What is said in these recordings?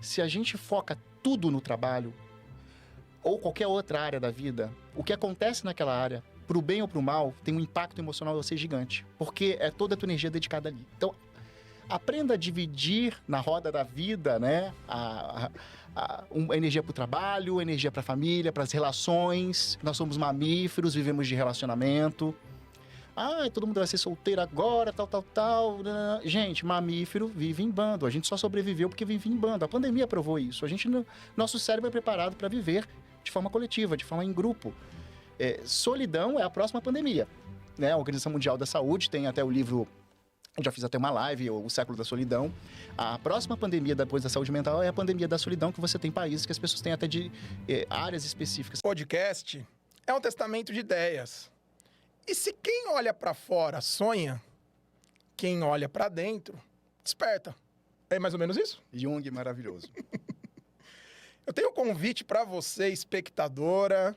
se a gente foca tudo no trabalho, ou qualquer outra área da vida, o que acontece naquela área, pro bem ou pro mal, tem um impacto emocional em você gigante. Porque é toda a tua energia dedicada ali. Então, aprenda a dividir na roda da vida, né? A energia pro trabalho, energia pra família, pras relações. Nós somos mamíferos, vivemos de relacionamento. Todo mundo vai ser solteiro agora, tal. Gente, mamífero vive em bando. A gente só sobreviveu porque vive em bando. A pandemia provou isso. Nosso cérebro é preparado para viver de forma coletiva, de forma em grupo. Solidão é a próxima pandemia, né? A Organização Mundial da Saúde tem até o livro, eu já fiz até uma live, O Século da Solidão. A próxima pandemia depois da saúde mental é a pandemia da solidão, que você tem países que as pessoas têm até de áreas específicas. Podcast é um testamento de ideias. E se quem olha para fora sonha, quem olha para dentro desperta. É mais ou menos isso? Jung, maravilhoso. Eu tenho um convite para você, espectadora,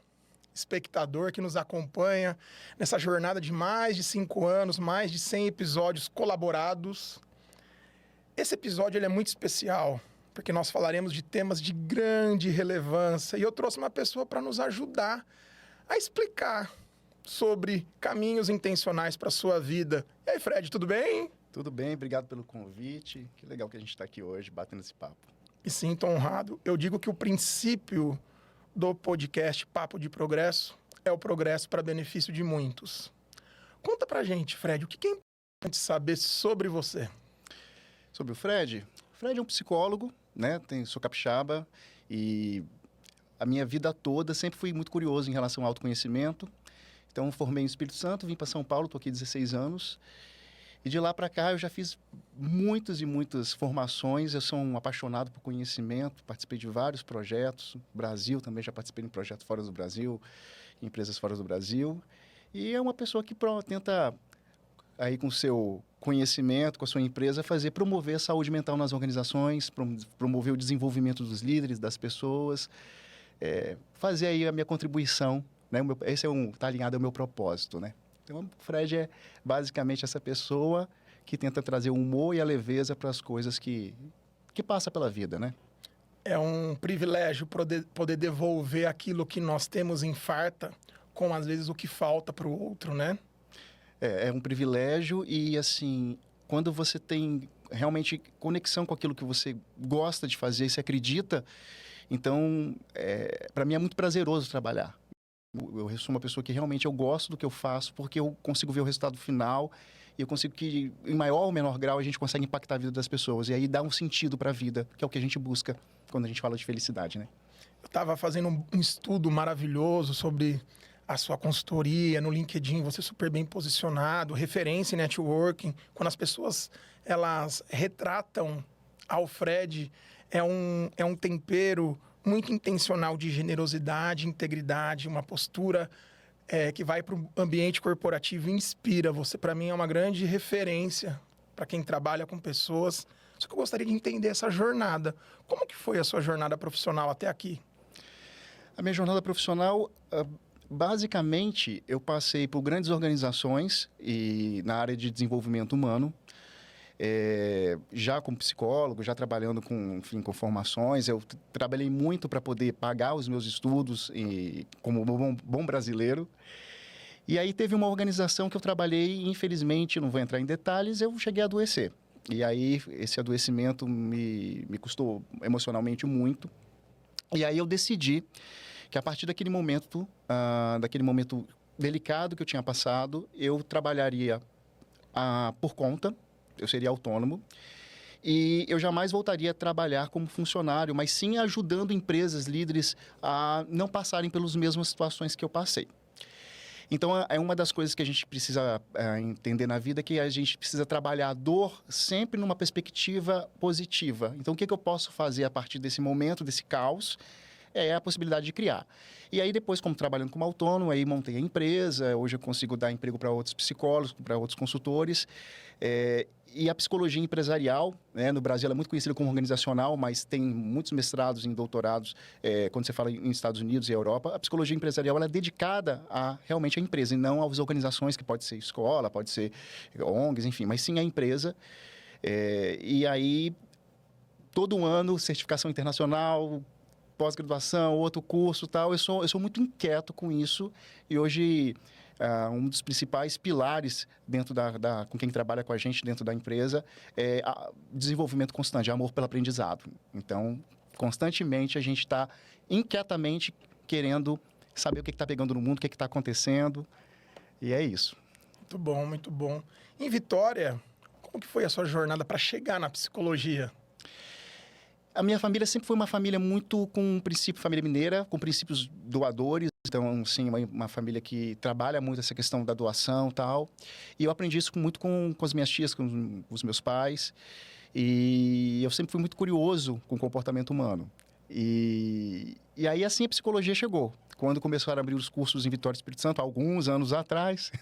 espectador que nos acompanha nessa jornada de mais de 5 anos, mais de 100 episódios colaborados. Esse episódio ele é muito especial, porque nós falaremos de temas de grande relevância. E eu trouxe uma pessoa para nos ajudar a explicar sobre caminhos intencionais para a sua vida. E aí, Fred, tudo bem? Tudo bem, obrigado pelo convite. Que legal que a gente está aqui hoje, batendo esse papo. Me sinto honrado. Eu digo que o princípio do podcast Papo de Progresso é o progresso para benefício de muitos. Conta pra gente, Fred, o que é importante saber sobre você? Sobre o Fred? O Fred é um psicólogo, né? Sou capixaba e a minha vida toda sempre fui muito curioso em relação ao autoconhecimento. Então, formei no Espírito Santo, vim para São Paulo, estou aqui 16 anos. E de lá para cá eu já fiz muitas e muitas formações. Eu sou um apaixonado por conhecimento, participei de vários projetos. No Brasil também já participei de projetos fora do Brasil, empresas fora do Brasil. E é uma pessoa que tenta, aí com o seu conhecimento, com a sua empresa, promover a saúde mental nas organizações, promover o desenvolvimento dos líderes, das pessoas, fazer aí a minha contribuição. Né? Esse tá alinhado ao meu propósito, né? Então, o Fred é basicamente essa pessoa que tenta trazer o humor e a leveza para as coisas que passa pela vida, né? É um privilégio poder devolver aquilo que nós temos em farta com, às vezes, o que falta para o outro, né? É um privilégio e, assim, quando você tem realmente conexão com aquilo que você gosta de fazer e se acredita, então, para mim é muito prazeroso trabalhar. Eu sou uma pessoa que realmente eu gosto do que eu faço porque eu consigo ver o resultado final e eu consigo que, em maior ou menor grau, a gente consegue impactar a vida das pessoas. E aí dá um sentido para a vida, que é o que a gente busca quando a gente fala de felicidade, né? Eu estava fazendo um estudo maravilhoso sobre a sua consultoria no LinkedIn, você super bem posicionado, referência em networking. Quando as pessoas elas retratam ao Fred, é um tempero muito intencional de generosidade, integridade, uma postura que vai para o ambiente corporativo e inspira. Você, para mim, é uma grande referência para quem trabalha com pessoas. Só que eu gostaria de entender essa jornada. Como que foi a sua jornada profissional até aqui? A minha jornada profissional, basicamente, eu passei por grandes organizações e na área de desenvolvimento humano. Já como psicólogo, já trabalhando com formações, eu trabalhei muito para poder pagar os meus estudos como bom brasileiro. E aí teve uma organização que eu trabalhei e, infelizmente, não vou entrar em detalhes, eu cheguei a adoecer. E aí esse adoecimento me custou emocionalmente muito. E aí eu decidi que a partir daquele momento delicado que eu tinha passado, eu trabalharia por conta. Eu seria autônomo e eu jamais voltaria a trabalhar como funcionário, mas sim ajudando empresas, líderes a não passarem pelas mesmas situações que eu passei. Então, é uma das coisas que a gente precisa entender na vida, que a gente precisa trabalhar a dor sempre numa perspectiva positiva. Então, o que eu posso fazer a partir desse momento, desse caos? É a possibilidade de criar. E aí depois, como trabalhando como autônomo, aí montei a empresa, hoje eu consigo dar emprego para outros psicólogos, para outros consultores. E a psicologia empresarial, né, no Brasil ela é muito conhecida como organizacional, mas tem muitos mestrados e doutorados, quando você fala em Estados Unidos e Europa. A psicologia empresarial ela é dedicada realmente à empresa e não às organizações, que pode ser escola, pode ser ONGs, enfim, mas sim à empresa. E aí todo ano, certificação internacional, pós-graduação, outro curso e tal. Eu sou muito inquieto com isso. E hoje, um dos principais pilares dentro com quem trabalha com a gente dentro da empresa é desenvolvimento constante, amor pelo aprendizado. Então, constantemente a gente está inquietamente querendo saber o que está pegando no mundo, o que está acontecendo. E é isso. Muito bom, muito bom. Em Vitória, como que foi a sua jornada para chegar na psicologia? A minha família sempre foi uma família muito com princípio, família mineira, com princípios doadores. Então, sim, uma família que trabalha muito essa questão da doação e tal. E eu aprendi isso muito com as minhas tias, com os meus pais. E eu sempre fui muito curioso com o comportamento humano. E aí, assim, a psicologia chegou. Quando começaram a abrir os cursos em Vitória do Espírito Santo, alguns anos atrás,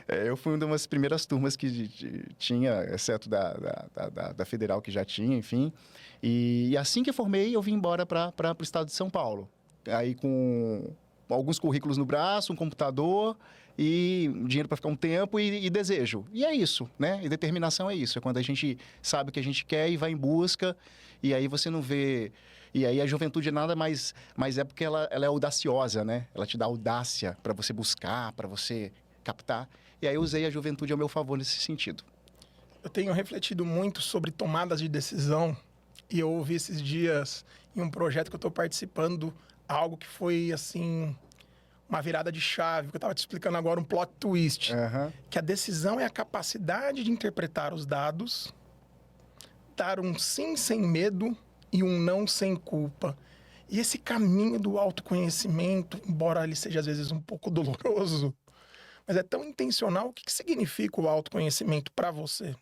eu fui uma das primeiras turmas que tinha, exceto da Federal, que já tinha, enfim. E assim que eu formei, eu vim embora para o estado de São Paulo. Aí com alguns currículos no braço, um computador e dinheiro para ficar um tempo e desejo. E é isso, né? E determinação é isso. É quando a gente sabe o que a gente quer e vai em busca. E aí você não vê... E aí a juventude nada mais é porque ela é audaciosa, né? Ela te dá audácia para você buscar, para você captar. E aí eu usei a juventude ao meu favor nesse sentido. Eu tenho refletido muito sobre tomadas de decisão e eu ouvi esses dias em um projeto que eu estou participando algo que foi, assim, uma virada de chave, que eu estava te explicando agora, um plot twist. Uhum. Que a decisão é a capacidade de interpretar os dados, dar um sim sem medo e um não sem culpa. E esse caminho do autoconhecimento, embora ele seja às vezes um pouco doloroso, mas é tão intencional. O que significa o autoconhecimento para você?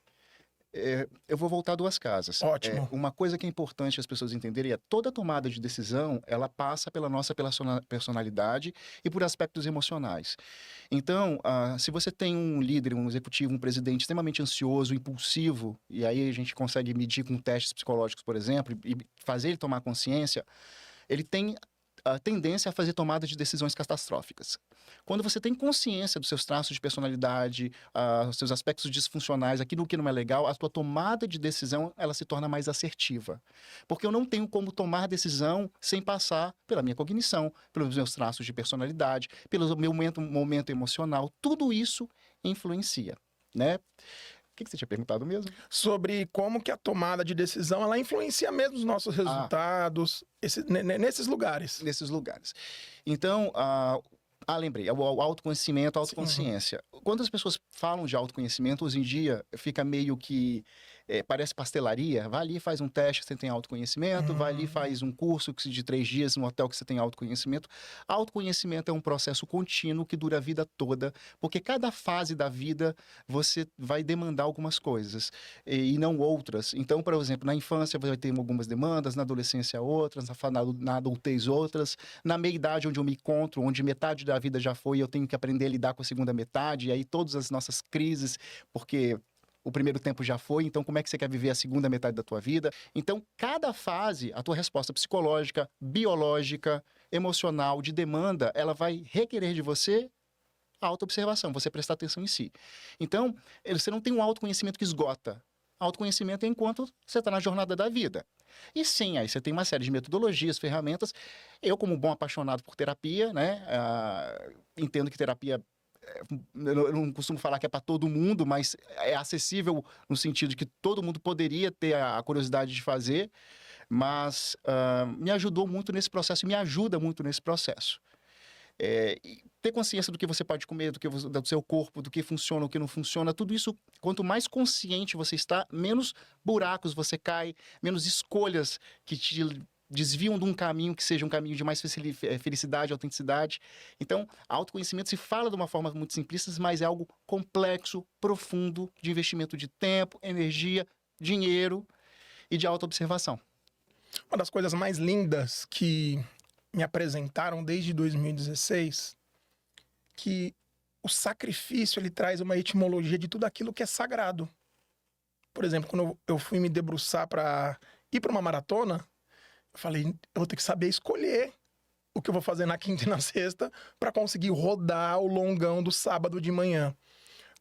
Eu vou voltar a duas casas. Ótimo. Uma coisa que é importante as pessoas entenderem é toda tomada de decisão, ela passa pela nossa personalidade e por aspectos emocionais. Então, se você tem um líder, um executivo, um presidente extremamente ansioso, impulsivo, e aí a gente consegue medir com testes psicológicos, por exemplo, e fazer ele tomar consciência, ele tem a tendência a fazer tomadas de decisões catastróficas. Quando você tem consciência dos seus traços de personalidade, os seus aspectos disfuncionais, aquilo que não é legal, a tua tomada de decisão, ela se torna mais assertiva. Porque eu não tenho como tomar decisão sem passar pela minha cognição, pelos meus traços de personalidade, pelo meu momento emocional. Tudo isso influencia, né? O que você tinha perguntado mesmo? Sobre como que a tomada de decisão, ela influencia mesmo os nossos resultados, nesses lugares. Nesses lugares. Então, lembrei, o autoconhecimento, a autoconsciência. Sim. Quando as pessoas falam de autoconhecimento, hoje em dia, fica meio que... parece pastelaria. Vai ali e faz um teste que você tem autoconhecimento, vai ali e faz um curso de 3 dias no hotel que você tem autoconhecimento. Autoconhecimento é um processo contínuo que dura a vida toda, porque cada fase da vida você vai demandar algumas coisas e não outras. Então, por exemplo, na infância vai ter algumas demandas, na adolescência outras, na adultez outras, na meia-idade onde eu me encontro, onde metade da vida já foi, eu tenho que aprender a lidar com a segunda metade, e aí todas as nossas crises, porque... o primeiro tempo já foi, então como é que você quer viver a segunda metade da tua vida? Então, cada fase, a tua resposta psicológica, biológica, emocional, de demanda, ela vai requerer de você a autoobservação, você prestar atenção em si. Então, você não tem um autoconhecimento que esgota. Autoconhecimento é enquanto você está na jornada da vida. E sim, aí você tem uma série de metodologias, ferramentas. Eu, como bom apaixonado por terapia, né, entendo que terapia... eu não costumo falar que é para todo mundo, mas é acessível no sentido de que todo mundo poderia ter a curiosidade de fazer, mas me ajudou muito nesse processo e me ajuda muito nesse processo. E ter consciência do que você pode comer, do seu corpo, do que funciona, o que não funciona, tudo isso, quanto mais consciente você está, menos buracos você cai, menos escolhas que te desviam de um caminho que seja um caminho de mais felicidade, autenticidade. Então, autoconhecimento se fala de uma forma muito simplista, mas é algo complexo, profundo, de investimento de tempo, energia, dinheiro e de autoobservação. Uma das coisas mais lindas que me apresentaram desde 2016, que o sacrifício, ele traz uma etimologia de tudo aquilo que é sagrado. Por exemplo, quando eu fui me debruçar para ir para uma maratona, eu falei, eu vou ter que saber escolher o que eu vou fazer na quinta e na sexta para conseguir rodar o longão do sábado de manhã.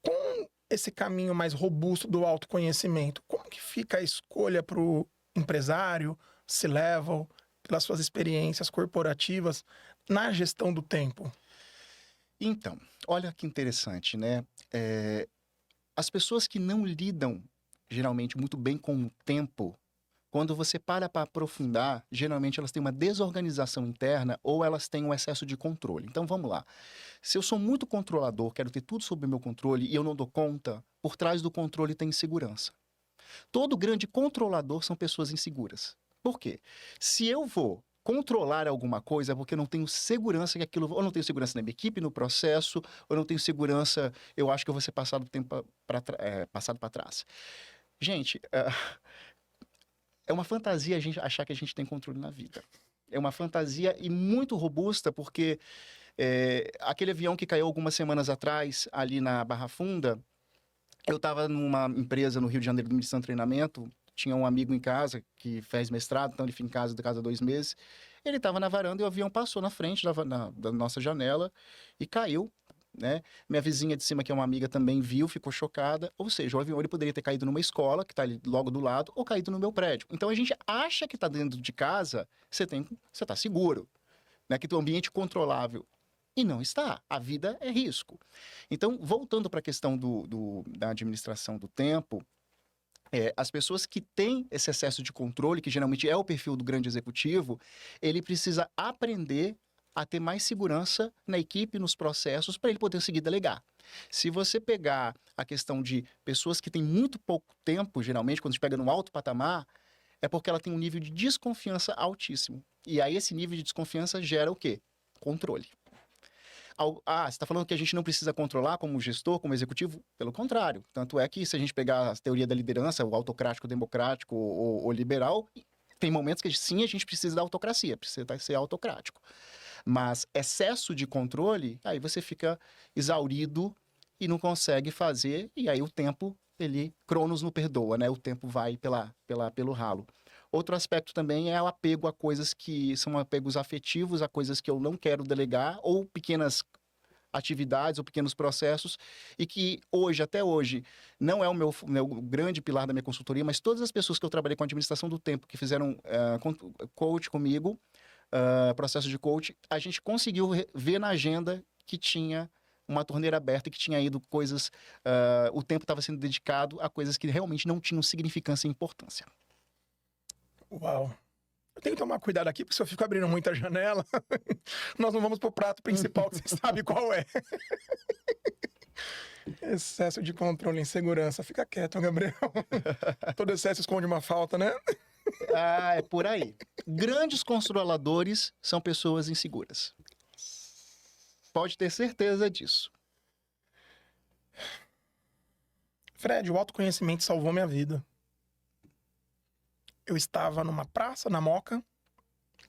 Com esse caminho mais robusto do autoconhecimento, como como que fica a escolha para o empresário, C-level, pelas suas experiências corporativas na gestão do tempo? Então, olha que interessante, né? As pessoas que não lidam, geralmente, muito bem com o tempo, quando você para aprofundar, geralmente elas têm uma desorganização interna ou elas têm um excesso de controle. Então, vamos lá. Se eu sou muito controlador, quero ter tudo sob o meu controle e eu não dou conta, por trás do controle tem insegurança. Todo grande controlador são pessoas inseguras. Por quê? Se eu vou controlar alguma coisa é porque eu não tenho segurança que aquilo... Ou não tenho segurança na minha equipe, no processo, ou não tenho segurança... Eu acho que eu vou ser passado para trás. Gente, é uma fantasia a gente achar que a gente tem controle na vida. É uma fantasia e muito robusta, porque aquele avião que caiu algumas semanas atrás, ali na Barra Funda, eu estava numa empresa no Rio de Janeiro, do Ministério do Treinamento, tinha um amigo em casa que fez mestrado, então ele fica em casa de casa há 2 meses. Ele estava na varanda e o avião passou na frente da nossa janela e caiu, né? Minha vizinha de cima, que é uma amiga, também viu, ficou chocada. Ou seja, o avião ele poderia ter caído numa escola, que está ali logo do lado, ou caído no meu prédio. Então a gente acha que está dentro de casa, você está seguro, né? Que tem um ambiente controlável. E não está. A vida é risco. Então, voltando para a questão da administração do tempo, as pessoas que têm esse excesso de controle, que geralmente é o perfil do grande executivo, ele precisa aprender a ter mais segurança na equipe, nos processos, para ele poder conseguir delegar. Se você pegar a questão de pessoas que têm muito pouco tempo, geralmente, quando a gente pega no alto patamar, é porque ela tem um nível de desconfiança altíssimo. E aí esse nível de desconfiança gera o quê? Controle. Você está falando que a gente não precisa controlar como gestor, como executivo? Pelo contrário. Tanto é que se a gente pegar a teoria da liderança, o autocrático, democrático ou liberal, tem momentos que sim, a gente precisa da autocracia, precisa ser autocrático. Mas excesso de controle, aí você fica exaurido e não consegue fazer, e aí o tempo, Cronos não perdoa, né? O tempo vai pelo ralo. Outro aspecto também é o apego a coisas que são apegos afetivos, a coisas que eu não quero delegar, ou pequenas atividades ou pequenos processos, e que até hoje, não é o meu grande pilar da minha consultoria, mas todas as pessoas que eu trabalhei com administração do tempo, que fizeram coach comigo, processo de coach, a gente conseguiu ver na agenda que tinha uma torneira aberta e que tinha ido coisas... o tempo estava sendo dedicado a coisas que realmente não tinham significância e importância. Uau! Eu tenho que tomar cuidado aqui, porque se eu fico abrindo muita janela, nós não vamos pro prato principal, que você sabe qual é. Excesso de controle, insegurança. Fica quieto, Gabriel. Todo excesso esconde uma falta, né? É por aí. Grandes controladores são pessoas inseguras. Pode ter certeza disso. Fred, o autoconhecimento salvou minha vida. Eu estava numa praça, na Moca,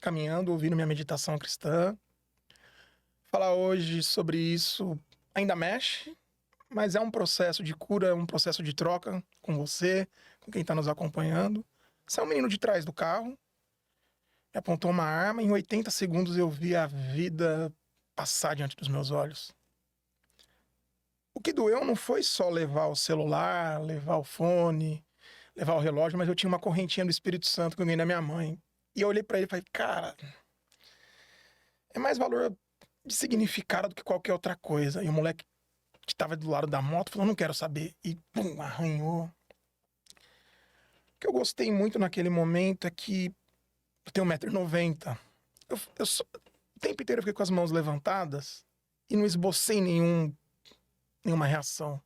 caminhando, ouvindo minha meditação cristã. Falar hoje sobre isso ainda mexe, mas é um processo de cura, um processo de troca com você, com quem está nos acompanhando. Você é um menino de trás do carro, me apontou uma arma, em 80 segundos eu vi a vida passar diante dos meus olhos. O que doeu não foi só levar o celular, levar o fone, levar o relógio, mas eu tinha uma correntinha do Espírito Santo que eu ganhei da minha mãe. E eu olhei pra ele e falei, cara, é mais valor de significado do que qualquer outra coisa. E o moleque que tava do lado da moto falou, não quero saber. E pum, arranhou. O que eu gostei muito naquele momento é que eu tenho 1,90 m. O tempo inteiro eu fiquei com as mãos levantadas e não esbocei nenhuma reação.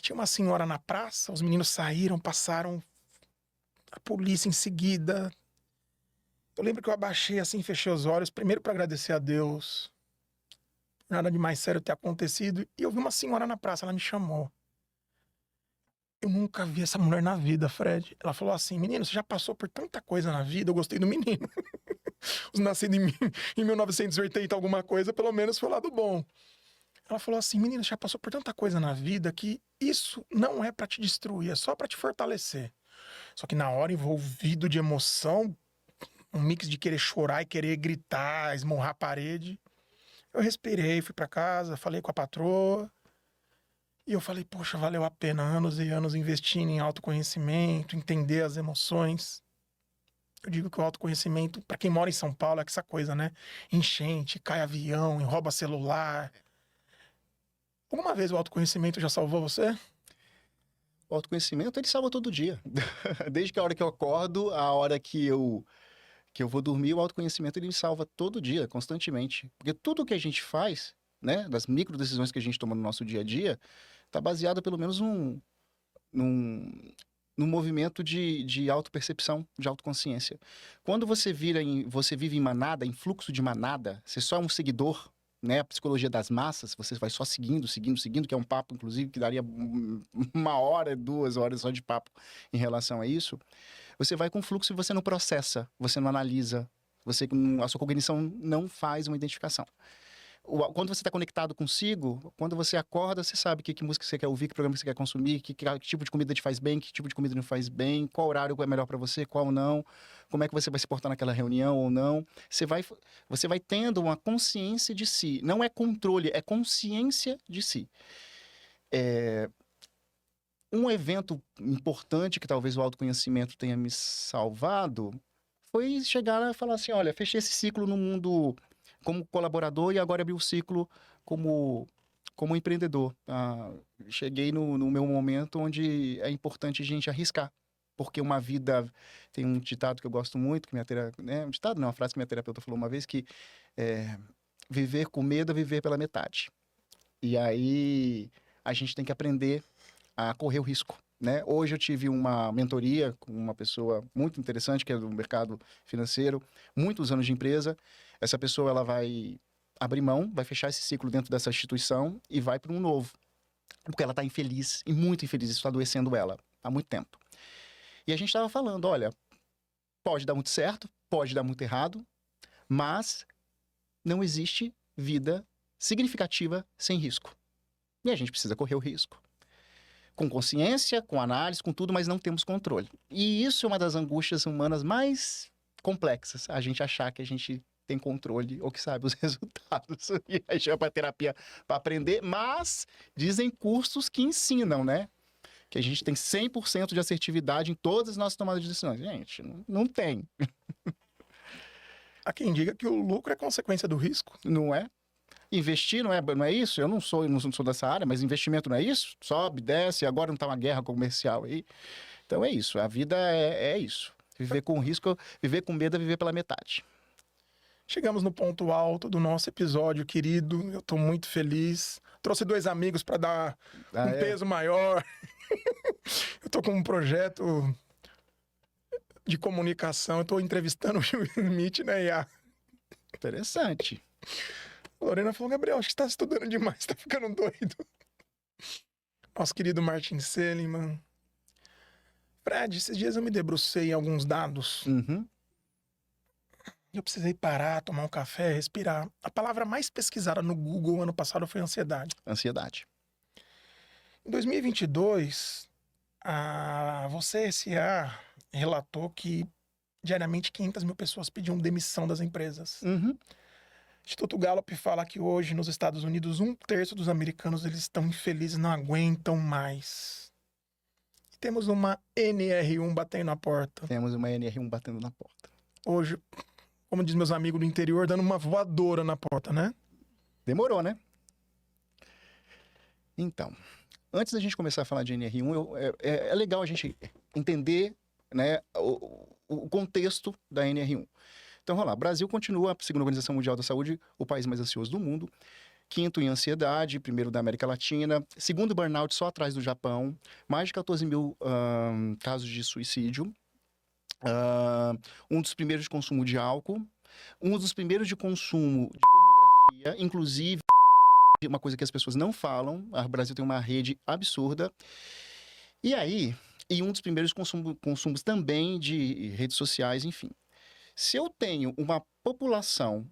Tinha uma senhora na praça, os meninos saíram, passaram a polícia em seguida. Eu lembro que eu abaixei assim, fechei os olhos, primeiro para agradecer a Deus. Nada de mais sério ter acontecido. E eu vi uma senhora na praça, ela me chamou. Eu nunca vi essa mulher na vida, Fred. Ela falou assim, menino, você já passou por tanta coisa na vida, eu gostei do menino. Os nascidos em 1980 alguma coisa, pelo menos foi o lado bom. Ela falou assim, menino, você já passou por tanta coisa na vida que isso não é pra te destruir, é só pra te fortalecer. Só que na hora, envolvido de emoção, um mix de querer chorar e querer gritar, esmurrar a parede, eu respirei, fui pra casa, falei com a patroa E eu falei, poxa, valeu a pena anos e anos investindo em autoconhecimento, entender as emoções. Eu digo que o autoconhecimento, para quem mora em São Paulo, é essa coisa, né? Enchente, cai avião, rouba celular. Alguma vez o autoconhecimento já salvou você? O autoconhecimento, ele salva todo dia. Desde que a hora que eu acordo, a hora que eu vou dormir, o autoconhecimento, ele me salva todo dia, constantemente. Porque tudo que a gente faz, né, das micro decisões que a gente toma no nosso dia a dia, está baseado pelo menos num, num movimento de autopercepção, de autoconsciência. Quando você você vive em manada, em fluxo de manada, você só é um seguidor, né? A psicologia das massas, você vai só seguindo, que é um papo, inclusive, que daria 1 hora, 2 horas só de papo em relação a isso. Você vai com fluxo e você não processa, você não analisa, a sua cognição não faz uma identificação. Quando você está conectado consigo, quando você acorda, você sabe que música você quer ouvir, que programa você quer consumir, que tipo de comida te faz bem, que tipo de comida não faz bem, qual horário é melhor para você, qual não, como é que você vai se portar naquela reunião ou não. Você vai tendo uma consciência de si. Não é controle, é consciência de si. Um evento importante que talvez o autoconhecimento tenha me salvado foi chegar a falar assim, olha, fechei esse ciclo no mundo como colaborador e agora abri o ciclo como empreendedor. Cheguei no meu momento onde é importante a gente arriscar, porque uma vida... Tem um ditado que eu gosto muito, que um ditado não, uma frase que minha terapeuta falou uma vez, que viver com medo é viver pela metade. E aí a gente tem que aprender a correr o risco, né? Hoje eu tive uma mentoria com uma pessoa muito interessante, que é do mercado financeiro, muitos anos de empresa. Essa pessoa, ela vai abrir mão, vai fechar esse ciclo dentro dessa instituição e vai para um novo. Porque ela está infeliz, e muito infeliz, isso está adoecendo ela há muito tempo. E a gente estava falando, olha, pode dar muito certo, pode dar muito errado, mas não existe vida significativa sem risco. E a gente precisa correr o risco. Com consciência, com análise, com tudo, mas não temos controle. E isso é uma das angústias humanas mais complexas, a gente achar que a gente tem controle ou que sabe os resultados. E aí já vai pra terapia para aprender, mas dizem cursos que ensinam, né? Que a gente tem 100% de assertividade em todas as nossas tomadas de decisões. Gente, não tem. Há quem diga que o lucro é consequência do risco. Não é? Investir não é isso? Eu não sou dessa área, mas investimento não é isso? Sobe, desce, agora não está uma guerra comercial aí. Então é isso, a vida é isso. Viver com risco, viver com medo é viver pela metade. Chegamos no ponto alto do nosso episódio, querido. Eu estou muito feliz. Trouxe 2 amigos para dar peso maior. Eu estou com um projeto de comunicação. Eu estou entrevistando o Will Smith, né, Iá? Interessante. A Lorena falou, Gabriel, acho que você está estudando demais, está ficando doido. Nosso querido Martin Seligman. Fred, esses dias eu me debrucei em alguns dados. Uhum. Eu precisei parar, tomar um café, respirar. A palavra mais pesquisada no Google ano passado foi ansiedade. Ansiedade. Em 2022, a Você S.A. relatou que diariamente 500 mil pessoas pediam demissão das empresas. Uhum. Instituto Gallup fala que hoje, nos Estados Unidos, 1/3 dos americanos eles estão infelizes, não aguentam mais. E temos uma NR1 batendo na porta. Temos uma NR1 batendo na porta. Hoje, como diz meus amigos do interior, dando uma voadora na porta, né? Demorou, né? Então, antes da gente começar a falar de NR1, é legal a gente entender, né, o contexto da NR1. Então, vamos lá. O Brasil continua, segundo a Organização Mundial da Saúde, o país mais ansioso do mundo. 5º em ansiedade, 1º da América Latina. 2º burnout só atrás do Japão. Mais de 14 mil casos de suicídio. Um dos primeiros de consumo de álcool. Um dos primeiros de consumo de pornografia. Inclusive, uma coisa que as pessoas não falam. O Brasil tem uma rede absurda. E aí, um dos primeiros consumos também de redes sociais, enfim. Se eu tenho uma população,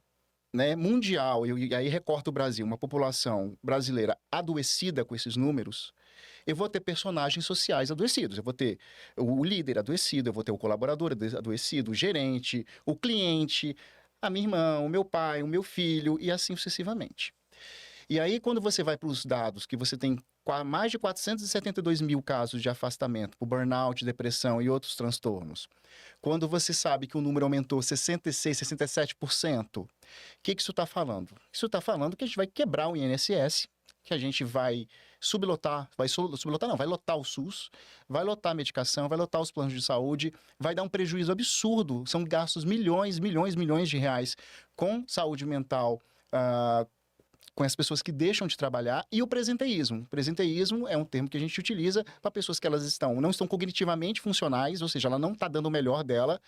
né, mundial, e aí recorto o Brasil, uma população brasileira adoecida com esses números, eu vou ter personagens sociais adoecidos. Eu vou ter o líder adoecido, eu vou ter o colaborador adoecido, o gerente, o cliente, a minha irmã, o meu pai, o meu filho, e assim sucessivamente. E aí, quando você vai para os dados, que você tem mais de 472 mil casos de afastamento por burnout, depressão e outros transtornos, quando você sabe que o número aumentou 66%, 67%, o que isso está falando? Isso está falando que a gente vai quebrar o INSS, que a gente vai sublotar, vai lotar o SUS, vai lotar a medicação, vai lotar os planos de saúde, vai dar um prejuízo absurdo, são gastos milhões de reais com saúde mental, com as pessoas que deixam de trabalhar, e o presenteísmo. O presenteísmo é um termo que a gente utiliza para pessoas que elas não estão cognitivamente funcionais, ou seja, ela não está dando o melhor dela,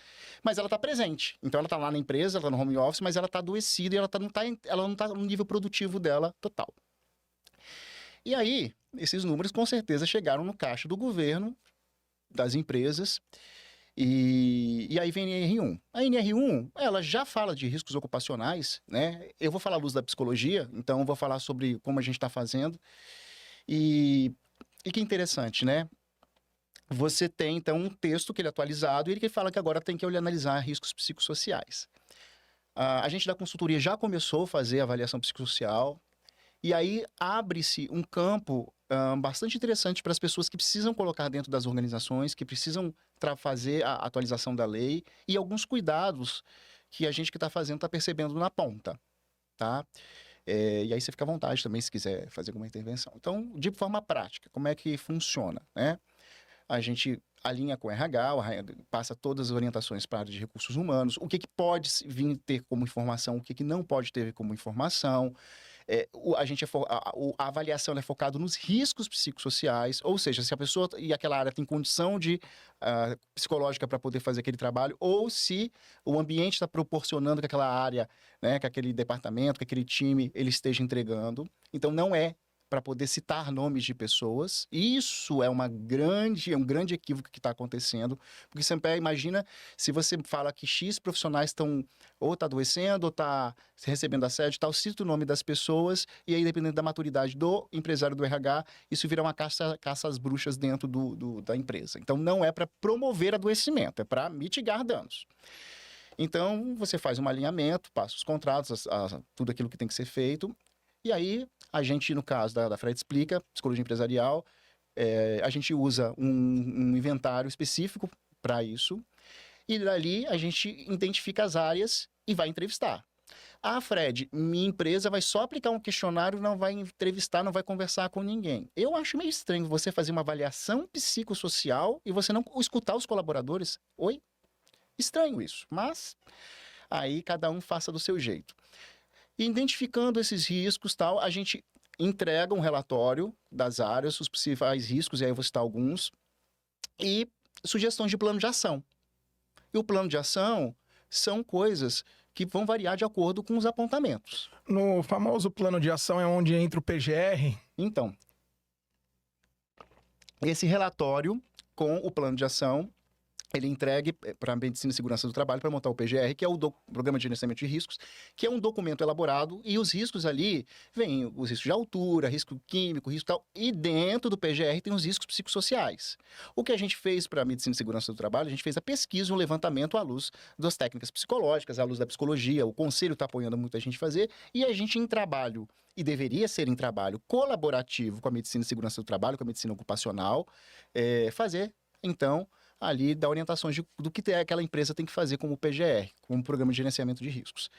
mas ela está presente. Então, ela está lá na empresa, ela está no home office, mas ela está adoecida e ela não está no nível produtivo dela total. E aí, esses números com certeza chegaram no caixa do governo, das empresas, e aí vem a NR1. A NR1, ela já fala de riscos ocupacionais, né? Eu vou falar à luz da psicologia, então eu vou falar sobre como a gente está fazendo. E que interessante, né? Você tem, então, um texto que ele é atualizado e ele que fala que agora tem que analisar riscos psicossociais. A gente da consultoria já começou a fazer avaliação psicossocial, e aí abre-se um campo bastante interessante para as pessoas que precisam colocar dentro das organizações, que precisam fazer a atualização da lei e alguns cuidados que a gente que está fazendo está percebendo na ponta, tá? E aí você fica à vontade também se quiser fazer alguma intervenção. Então, de forma prática, como é que funciona, né? A gente alinha com o RH, passa todas as orientações para a área de recursos humanos, o que pode vir ter como informação, o que não pode ter como informação. A avaliação é focada nos riscos psicossociais, ou seja, se a pessoa e aquela área tem condição psicológica para poder fazer aquele trabalho, ou se o ambiente está proporcionando que aquela área, né, que aquele departamento, que aquele time, ele esteja entregando. Então, não é para poder citar nomes de pessoas. Isso é um grande equívoco que está acontecendo, porque você imagina se você fala que X profissionais estão ou está adoecendo ou está recebendo assédio, tal, cita o nome das pessoas e aí, dependendo da maturidade do empresário do RH, isso vira uma caça às bruxas dentro da empresa. Então, não é para promover adoecimento, é para mitigar danos. Então, você faz um alinhamento, passa os contratos, tudo aquilo que tem que ser feito. E aí, a gente, no caso da Fred Explica, psicologia empresarial, a gente usa um inventário específico para isso. E dali, a gente identifica as áreas e vai entrevistar. Fred, minha empresa vai só aplicar um questionário, não vai entrevistar, não vai conversar com ninguém. Eu acho meio estranho você fazer uma avaliação psicossocial e você não escutar os colaboradores. Oi? Estranho isso, mas aí cada um faça do seu jeito. Identificando esses riscos, tal, a gente entrega um relatório das áreas, os possíveis riscos, e aí eu vou citar alguns, e sugestões de plano de ação. E o plano de ação são coisas que vão variar de acordo com os apontamentos. No famoso plano de ação é onde entra o PGR? Então, esse relatório com o plano de ação, ele entregue para a Medicina e Segurança do Trabalho para montar o PGR, que é o Programa de Gerenciamento de Riscos, que é um documento elaborado, e os riscos ali, vem os riscos de altura, risco químico, risco tal, e dentro do PGR tem os riscos psicossociais. O que a gente fez para a Medicina e Segurança do Trabalho, a gente fez a pesquisa, um levantamento à luz das técnicas psicológicas, à luz da psicologia, o Conselho está apoiando muito a gente fazer, e a gente em trabalho, e deveria ser em trabalho colaborativo com a Medicina e Segurança do Trabalho, com a Medicina Ocupacional, fazer, então, ali dá orientações do que aquela empresa tem que fazer como PGR, como Programa de Gerenciamento de Riscos.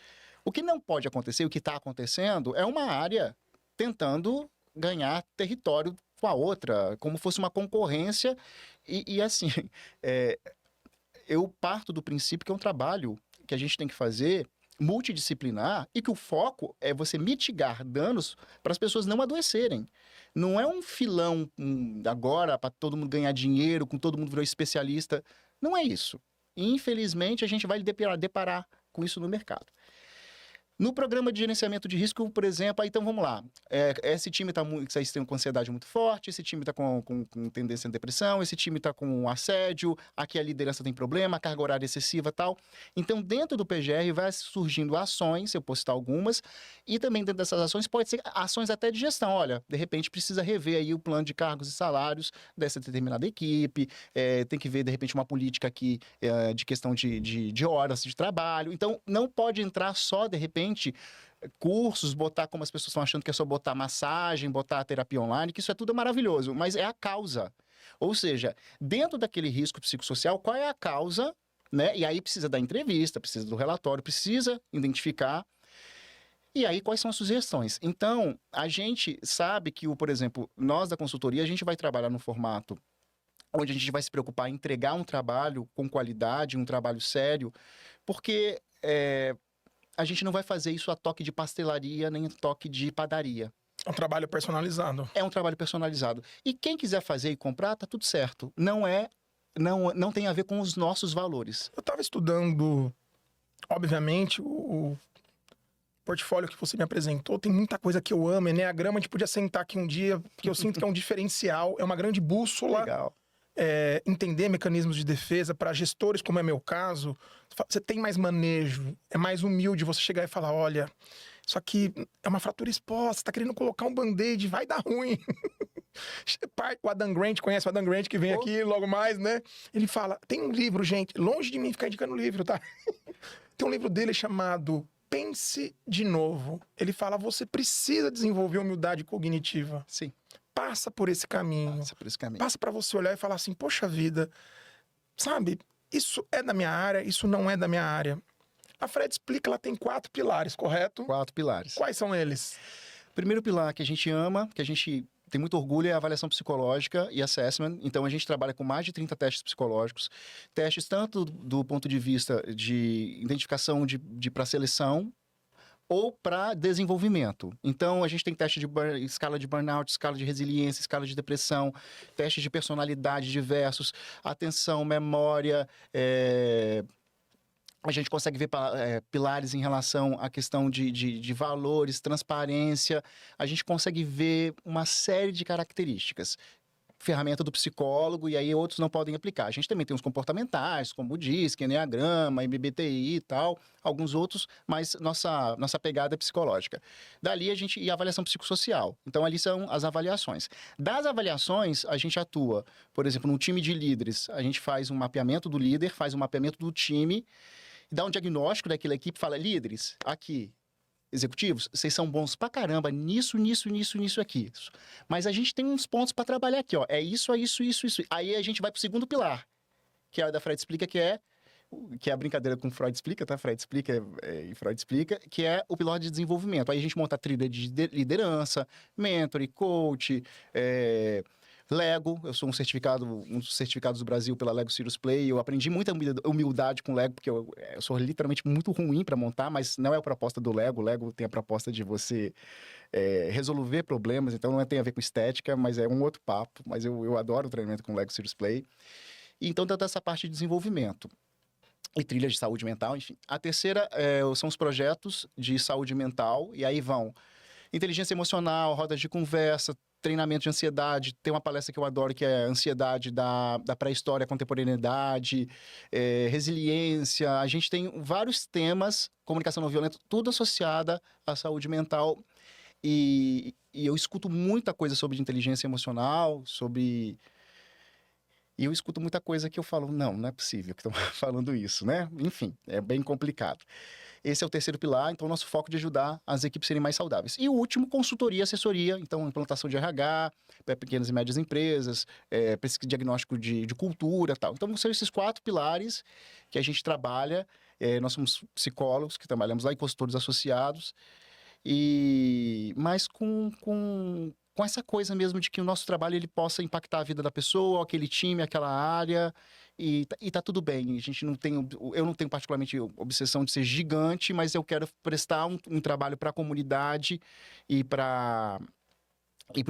O que não pode acontecer, o que está acontecendo, é uma área tentando ganhar território com a outra, como fosse uma concorrência. E assim, eu parto do princípio que é um trabalho que a gente tem que fazer multidisciplinar e que o foco é você mitigar danos para as pessoas não adoecerem. Não é um filão agora para todo mundo ganhar dinheiro, com todo mundo virou especialista. Não é isso. Infelizmente, a gente vai deparar com isso no mercado. No programa de gerenciamento de risco, por exemplo, então vamos lá. Esse time está com ansiedade muito forte, esse time está com tendência à depressão, esse time está com assédio, aqui a liderança tem problema, a carga horária excessiva e tal. Então, dentro do PGR vai surgindo ações, eu posso citar algumas, e também dentro dessas ações pode ser ações até de gestão. Olha, de repente precisa rever aí o plano de cargos e salários dessa determinada equipe, tem que ver, de repente, uma política aqui de questão de horas de trabalho. Então, não pode entrar só, de repente, repente, cursos, botar como as pessoas estão achando que é só botar massagem, botar terapia online, que isso é tudo maravilhoso, mas é a causa. Ou seja, dentro daquele risco psicossocial, qual é a causa, né? E aí precisa da entrevista, precisa do relatório, precisa identificar. E aí, quais são as sugestões? Então, a gente sabe que, por exemplo, nós da consultoria, a gente vai trabalhar no formato onde a gente vai se preocupar em entregar um trabalho com qualidade, um trabalho sério, porque a gente não vai fazer isso a toque de pastelaria, nem a toque de padaria. É um trabalho personalizado. É um trabalho personalizado. E quem quiser fazer e comprar, tá tudo certo. Não tem a ver com os nossos valores. Eu estava estudando, obviamente, o portfólio que você me apresentou. Tem muita coisa que eu amo. Enneagrama, a gente podia sentar aqui um dia, porque eu sinto que é um diferencial, é uma grande bússola. Legal. Entender mecanismos de defesa para gestores, como é meu caso. Você tem mais manejo, é mais humilde você chegar e falar, olha, isso aqui é uma fratura exposta, tá querendo colocar um band-aid, vai dar ruim. O Adam Grant, conhece o Adam Grant, que vem aqui logo mais, né? Ele fala, tem um livro, gente, longe de mim ficar indicando livro, tá? Tem um livro dele chamado Pense de Novo. Ele fala, você precisa desenvolver humildade cognitiva. Sim. Passa por esse caminho. Passa por esse caminho. Passa para você olhar e falar assim, poxa vida, sabe, isso é da minha área, isso não é da minha área. A Fred Explica, ela tem 4 pilares, correto? 4 pilares. Quais são eles? Primeiro pilar que a gente ama, que a gente tem muito orgulho, é a avaliação psicológica e assessment. Então, a gente trabalha com mais de 30 testes psicológicos. Testes tanto do ponto de vista de identificação para seleção, ou para desenvolvimento. Então, a gente tem teste de escala de burnout, escala de resiliência, escala de depressão, testes de personalidade diversos, atenção, memória. A gente consegue ver pilares em relação à questão de valores, transparência. A gente consegue ver uma série de características. Ferramenta do psicólogo, e aí outros não podem aplicar. A gente também tem os comportamentais, como o DISC, Enneagrama, MBTI e tal, alguns outros, mas nossa pegada é psicológica. Dali e a avaliação psicossocial. Então, ali são as avaliações. Das avaliações, a gente atua, por exemplo, no time de líderes, a gente faz um mapeamento do líder, faz um mapeamento do time, dá um diagnóstico daquela equipe, fala, líderes, aqui, executivos, vocês são bons pra caramba nisso aqui. Mas a gente tem uns pontos para trabalhar aqui, ó. É isso. Aí a gente vai pro segundo pilar, que é a da Freud Explica, que é a brincadeira com Freud Explica, tá? Freud Explica e Freud Explica, que é o pilar de desenvolvimento. Aí a gente monta a trilha de liderança, mentor, coach, Lego. Eu sou um dos certificados do Brasil pela Lego Serious Play. Eu aprendi muita humildade com Lego, porque eu sou literalmente muito ruim para montar, mas não é a proposta do Lego. O Lego tem a proposta de você resolver problemas, então não tem a ver com estética, mas é um outro papo. Mas eu adoro o treinamento com Lego Serious Play. E então, toda essa parte de desenvolvimento. E trilhas de saúde mental, enfim. A terceira são os projetos de saúde mental, e aí vão inteligência emocional, rodas de conversa, treinamento de ansiedade. Tem uma palestra que eu adoro, que é ansiedade da pré-história à contemporaneidade, resiliência. A gente tem vários temas, comunicação não violenta, tudo associada à saúde mental. E eu escuto muita coisa sobre inteligência emocional, E eu escuto muita coisa que eu falo, não é possível que estão falando isso, né? Enfim, é bem complicado. Esse é o terceiro pilar, então, nosso foco de ajudar as equipes a serem mais saudáveis. E o último, consultoria e assessoria, então, implantação de RH, pequenas e médias empresas, diagnóstico de cultura e tal. Então, são esses 4 pilares que a gente trabalha. Nós somos psicólogos que trabalhamos lá e consultores associados, mas com essa coisa mesmo de que o nosso trabalho ele possa impactar a vida da pessoa, aquele time, aquela área, e tá tudo bem. Eu não tenho particularmente obsessão de ser gigante, mas eu quero prestar um trabalho para a comunidade e para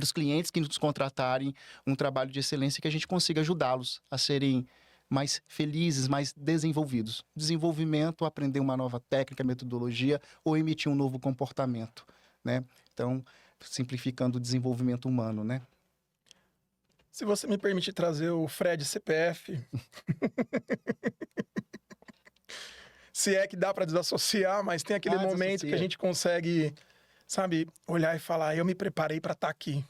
os clientes que nos contratarem, um trabalho de excelência que a gente consiga ajudá-los a serem mais felizes, mais desenvolvidos. Desenvolvimento, aprender uma nova técnica, metodologia ou emitir um novo comportamento, né? Então, simplificando o desenvolvimento humano, né? Se você me permitir trazer o Fred CPF... Se é que dá para desassociar, mas tem aquele momento que a gente consegue, sabe, olhar e falar, eu me preparei para estar aqui.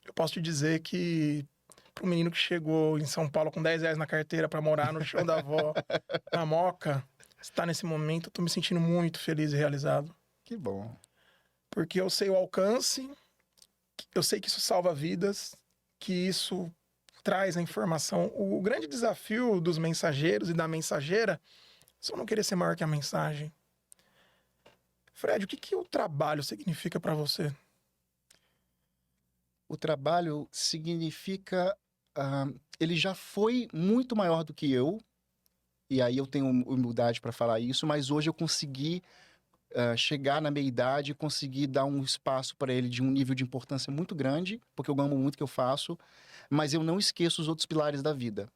Eu posso te dizer que para um menino que chegou em São Paulo com R$10 na carteira para morar no chão da avó, na Moca, estar nesse momento, eu tô me sentindo muito feliz e realizado. Que bom. Porque eu sei o alcance, eu sei que isso salva vidas, que isso traz a informação. O grande desafio dos mensageiros e da mensageira é só não querer ser maior que a mensagem. Fred, o que o trabalho significa para você? O trabalho significa... ele já foi muito maior do que eu, e aí eu tenho humildade para falar isso, mas hoje eu consegui chegar na meia-idade e conseguir dar um espaço para ele de um nível de importância muito grande, porque eu amo muito o que eu faço, mas eu não esqueço os outros pilares da vida.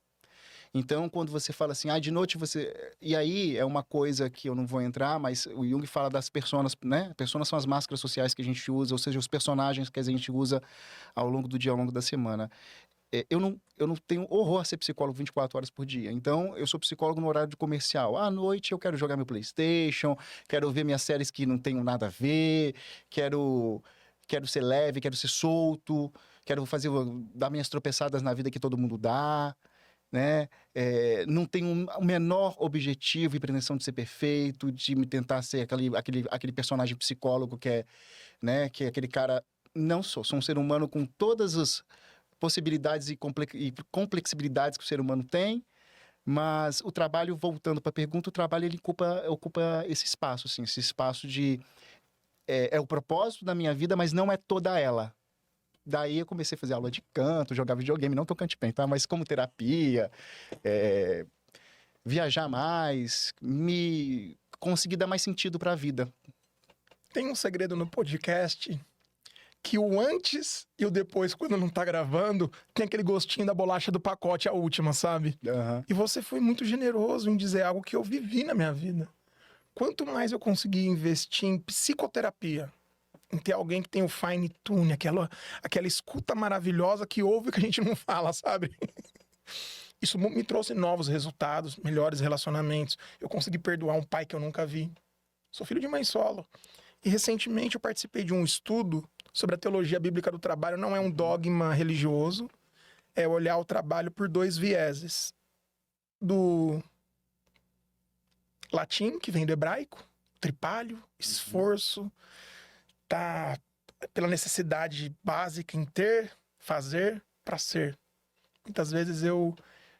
Então, quando você fala assim, de noite você... E aí é uma coisa que eu não vou entrar, mas o Jung fala das personas, né? Personas são as máscaras sociais que a gente usa, ou seja, os personagens que a gente usa ao longo do dia, ao longo da semana. Eu não tenho horror a ser psicólogo 24 horas por dia. Então, eu sou psicólogo no horário de comercial. À noite eu quero jogar meu PlayStation, quero ver minhas séries que não tenham nada a ver, quero ser leve, quero ser solto, quero dar minhas tropeçadas na vida que todo mundo dá, né? Não tenho o menor objetivo e pretensão de ser perfeito, de me tentar ser aquele personagem psicólogo que é, né? Que é aquele cara... Não sou um ser humano com todas as possibilidades e complexibilidades que o ser humano tem, mas o trabalho, voltando para a pergunta, o trabalho ele ocupa esse espaço, assim, esse espaço de... É o propósito da minha vida, mas não é toda ela. Daí eu comecei a fazer aula de canto, jogar videogame, não tocante bem, tá? Mas como terapia, viajar mais, me conseguir dar mais sentido para a vida. Tem um segredo no podcast que o antes e o depois, quando não tá gravando, tem aquele gostinho da bolacha do pacote, a última, sabe? Uhum. E você foi muito generoso em dizer algo que eu vivi na minha vida. Quanto mais eu conseguir investir em psicoterapia, em ter alguém que tem o fine tune, aquela escuta maravilhosa que ouve o que a gente não fala, sabe? Isso me trouxe novos resultados, melhores relacionamentos. Eu consegui perdoar um pai que eu nunca vi. Sou filho de mãe solo. E recentemente eu participei de um estudo sobre a teologia bíblica do trabalho. Não é um dogma religioso, é olhar o trabalho por dois vieses. Do latim, que vem do hebraico, tripalho, esforço, tá pela necessidade básica em ter, fazer, para ser. Muitas vezes eu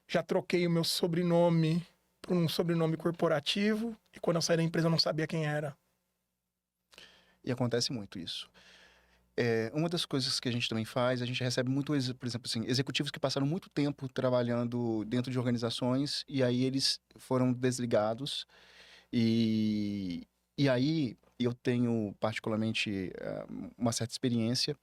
já troquei o meu sobrenome por um sobrenome corporativo e quando eu saí da empresa eu não sabia quem era. E acontece muito isso. Uma das coisas que a gente também faz, a gente recebe muito, por exemplo, assim, executivos que passaram muito tempo trabalhando dentro de organizações e aí eles foram desligados e aí eu tenho particularmente uma certa experiência.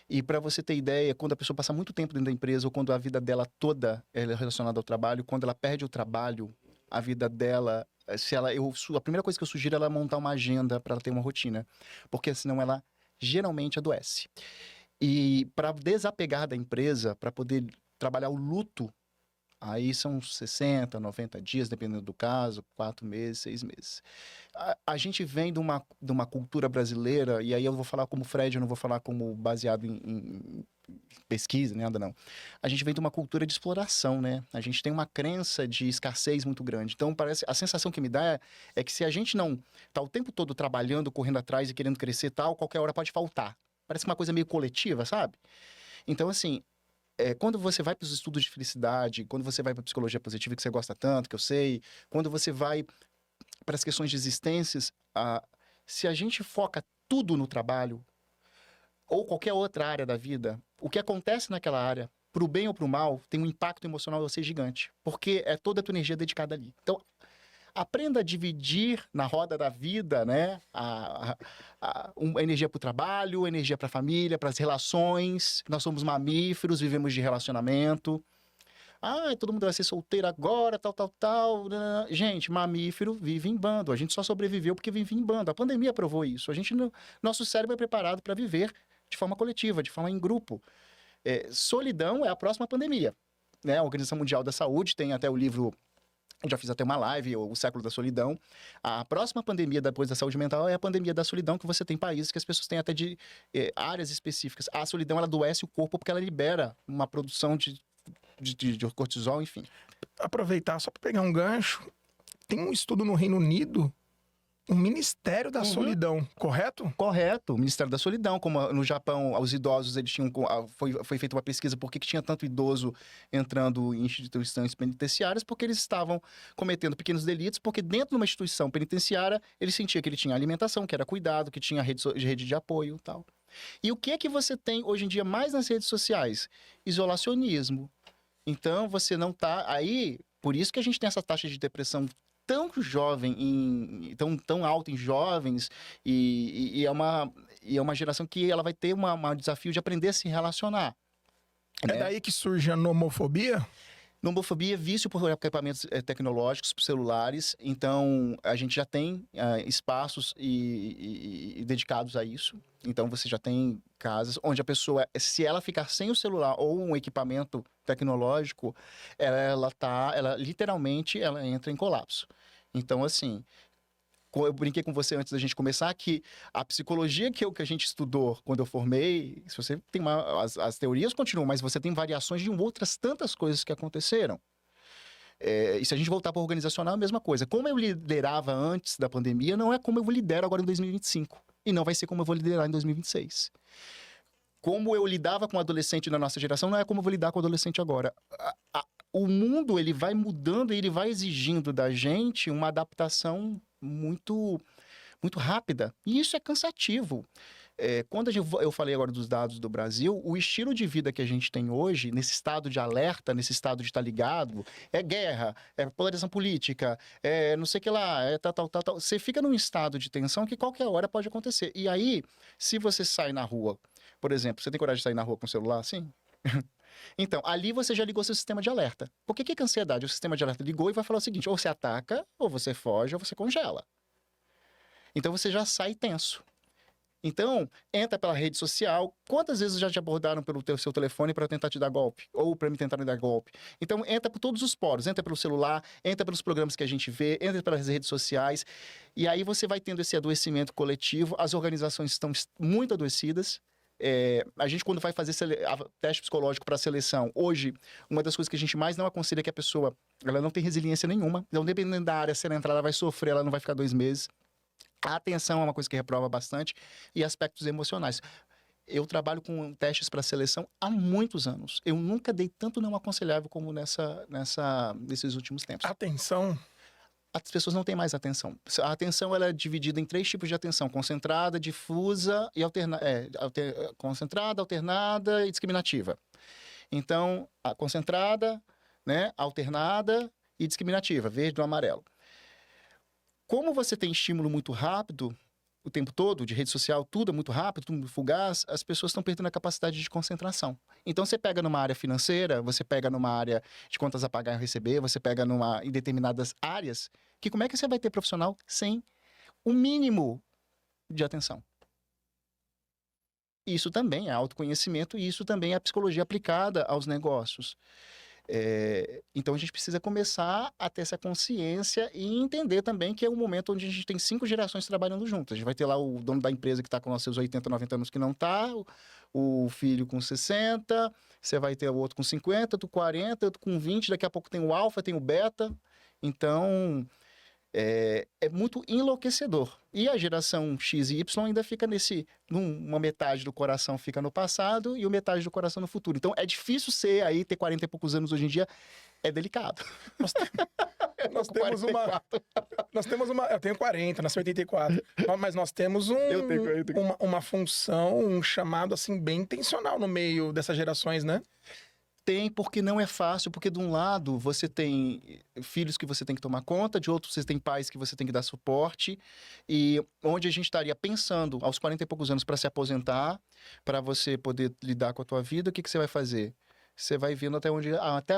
E para você ter ideia, quando a pessoa passa muito tempo dentro da empresa ou quando a vida dela toda é relacionada ao trabalho, quando ela perde o trabalho, a vida dela, a primeira coisa que eu sugiro é ela montar uma agenda para ela ter uma rotina, porque senão ela geralmente adoece. E para desapegar da empresa, para poder trabalhar o luto, aí são 60, 90 dias, dependendo do caso, 4 meses, 6 meses. A gente vem de uma cultura brasileira, e aí eu vou falar como Fred, eu não vou falar como baseado em pesquisa, nada não. A gente vem de uma cultura de exploração, né? A gente tem uma crença de escassez muito grande. Então, a sensação que me dá é que se a gente não tá o tempo todo trabalhando, correndo atrás e querendo crescer e tal, qualquer hora pode faltar. Parece uma coisa meio coletiva, sabe? Então, assim, quando você vai para os estudos de felicidade, quando você vai para a psicologia positiva, que você gosta tanto, que eu sei, quando você vai para as questões de existências, se a gente foca tudo no trabalho, ou qualquer outra área da vida, o que acontece naquela área, para o bem ou para o mal, tem um impacto emocional você gigante, porque é toda a tua energia dedicada ali. Então, aprenda a dividir na roda da vida, né? A energia para o trabalho, energia para a família, para as relações. Nós somos mamíferos, vivemos de relacionamento. Todo mundo vai ser solteiro agora, tal. Gente, mamífero vive em bando. A gente só sobreviveu porque vive em bando. A pandemia provou isso. Nosso cérebro é preparado para viver de forma coletiva, de forma em grupo. Solidão é a próxima pandemia, né? A Organização Mundial da Saúde tem até o livro... Eu já fiz até uma live, o Século da Solidão. A próxima pandemia depois da saúde mental é a pandemia da solidão, que você tem países que as pessoas têm até de áreas específicas. A solidão, ela adoece o corpo porque ela libera uma produção de cortisol, enfim. Aproveitar só para pegar um gancho, tem um estudo no Reino Unido um Ministério da Solidão, correto? Correto, o Ministério da Solidão, como no Japão, os idosos, eles tinham, foi feita uma pesquisa por que tinha tanto idoso entrando em instituições penitenciárias, porque eles estavam cometendo pequenos delitos, porque dentro de uma instituição penitenciária, ele sentia que ele tinha alimentação, que era cuidado, que tinha rede de apoio e tal. E o que é que você tem hoje em dia mais nas redes sociais? Isolacionismo. Então, você não tá aí, por isso que a gente tem essa taxa de depressão tão jovem, tão alta em jovens, e é uma geração que ela vai ter um desafio de aprender a se relacionar. É daí que surge a nomofobia? Nomofobia é vício por equipamentos tecnológicos, por celulares. Então, a gente já tem espaços dedicados a isso. Então, você já tem casas onde a pessoa, se ela ficar sem o celular ou um equipamento tecnológico, ela literalmente ela entra em colapso. Então, assim, eu brinquei com você antes da gente começar que a psicologia que a gente estudou quando eu formei, se você tem as teorias continuam, mas você tem variações de outras tantas coisas que aconteceram. E se a gente voltar para o organizacional, é a mesma coisa. Como eu liderava antes da pandemia, não é como eu lidero agora em 2025. E não vai ser como eu vou liderar em 2026. Como eu lidava com o adolescente da nossa geração, não é como eu vou lidar com o adolescente agora. O mundo, ele vai mudando e ele vai exigindo da gente uma adaptação muito, muito rápida. E isso é cansativo. Quando eu falei agora dos dados do Brasil, o estilo de vida que a gente tem hoje, nesse estado de alerta, nesse estado de estar ligado, é guerra, é polarização política, é não sei o que lá, é tal. Você fica num estado de tensão que qualquer hora pode acontecer. E aí, se você sai na rua, por exemplo, você tem coragem de sair na rua com o celular assim? Então, ali você já ligou seu sistema de alerta. Por que é ansiedade? O sistema de alerta ligou e vai falar o seguinte: ou você ataca, ou você foge, ou você congela. Então, você já sai tenso. Então, entra pela rede social. Quantas vezes já te abordaram pelo seu telefone para tentar te dar golpe? Ou para me tentar me dar golpe? Então, entra por todos os poros. Entra pelo celular, entra pelos programas que a gente vê, entra pelas redes sociais. E aí você vai tendo esse adoecimento coletivo. As organizações estão muito adoecidas. A gente, quando vai fazer teste psicológico para seleção, hoje, uma das coisas que a gente mais não aconselha é que a pessoa ela não tem resiliência nenhuma. Então, dependendo da área, se ela entrar, ela vai sofrer, ela não vai ficar 2 meses. A atenção é uma coisa que reprova bastante e aspectos emocionais. Eu trabalho com testes para seleção há muitos anos. Eu nunca dei tanto não aconselhável como nesses últimos tempos. Atenção. As pessoas não têm mais atenção. A atenção ela é dividida em 3 tipos de atenção: concentrada, difusa e concentrada, alternada e discriminativa. Então, a concentrada, né, alternada e discriminativa, verde ou amarelo. Como você tem estímulo muito rápido o tempo todo, de rede social, tudo é muito rápido, tudo muito fugaz, as pessoas estão perdendo a capacidade de concentração. Então, você pega numa área financeira, você pega numa área de contas a pagar e receber, você pega em determinadas áreas, que como é que você vai ter profissional sem o mínimo de atenção? Isso também é autoconhecimento e isso também é a psicologia aplicada aos negócios. Então, a gente precisa começar a ter essa consciência e entender também que é um momento onde a gente tem 5 gerações trabalhando juntas. A gente vai ter lá o dono da empresa que está com os seus 80, 90 anos que não está, o filho com 60, você vai ter o outro com 50, outro com 40, outro com 20, daqui a pouco tem o alfa, tem o beta. Então, é muito enlouquecedor. E a geração X e Y ainda fica uma metade do coração fica no passado e uma metade do coração no futuro. Então, é difícil ter 40 e poucos anos hoje em dia, é delicado. Nós temos uma... Eu tenho 40, nasci em 84. Mas nós temos uma função, um chamado, assim, bem intencional no meio dessas gerações, né? Tem, porque não é fácil, porque de um lado você tem filhos que você tem que tomar conta, de outro você tem pais que você tem que dar suporte, e onde a gente estaria pensando aos 40 e poucos anos para se aposentar, para você poder lidar com a tua vida, o que você vai fazer? Você vai vendo até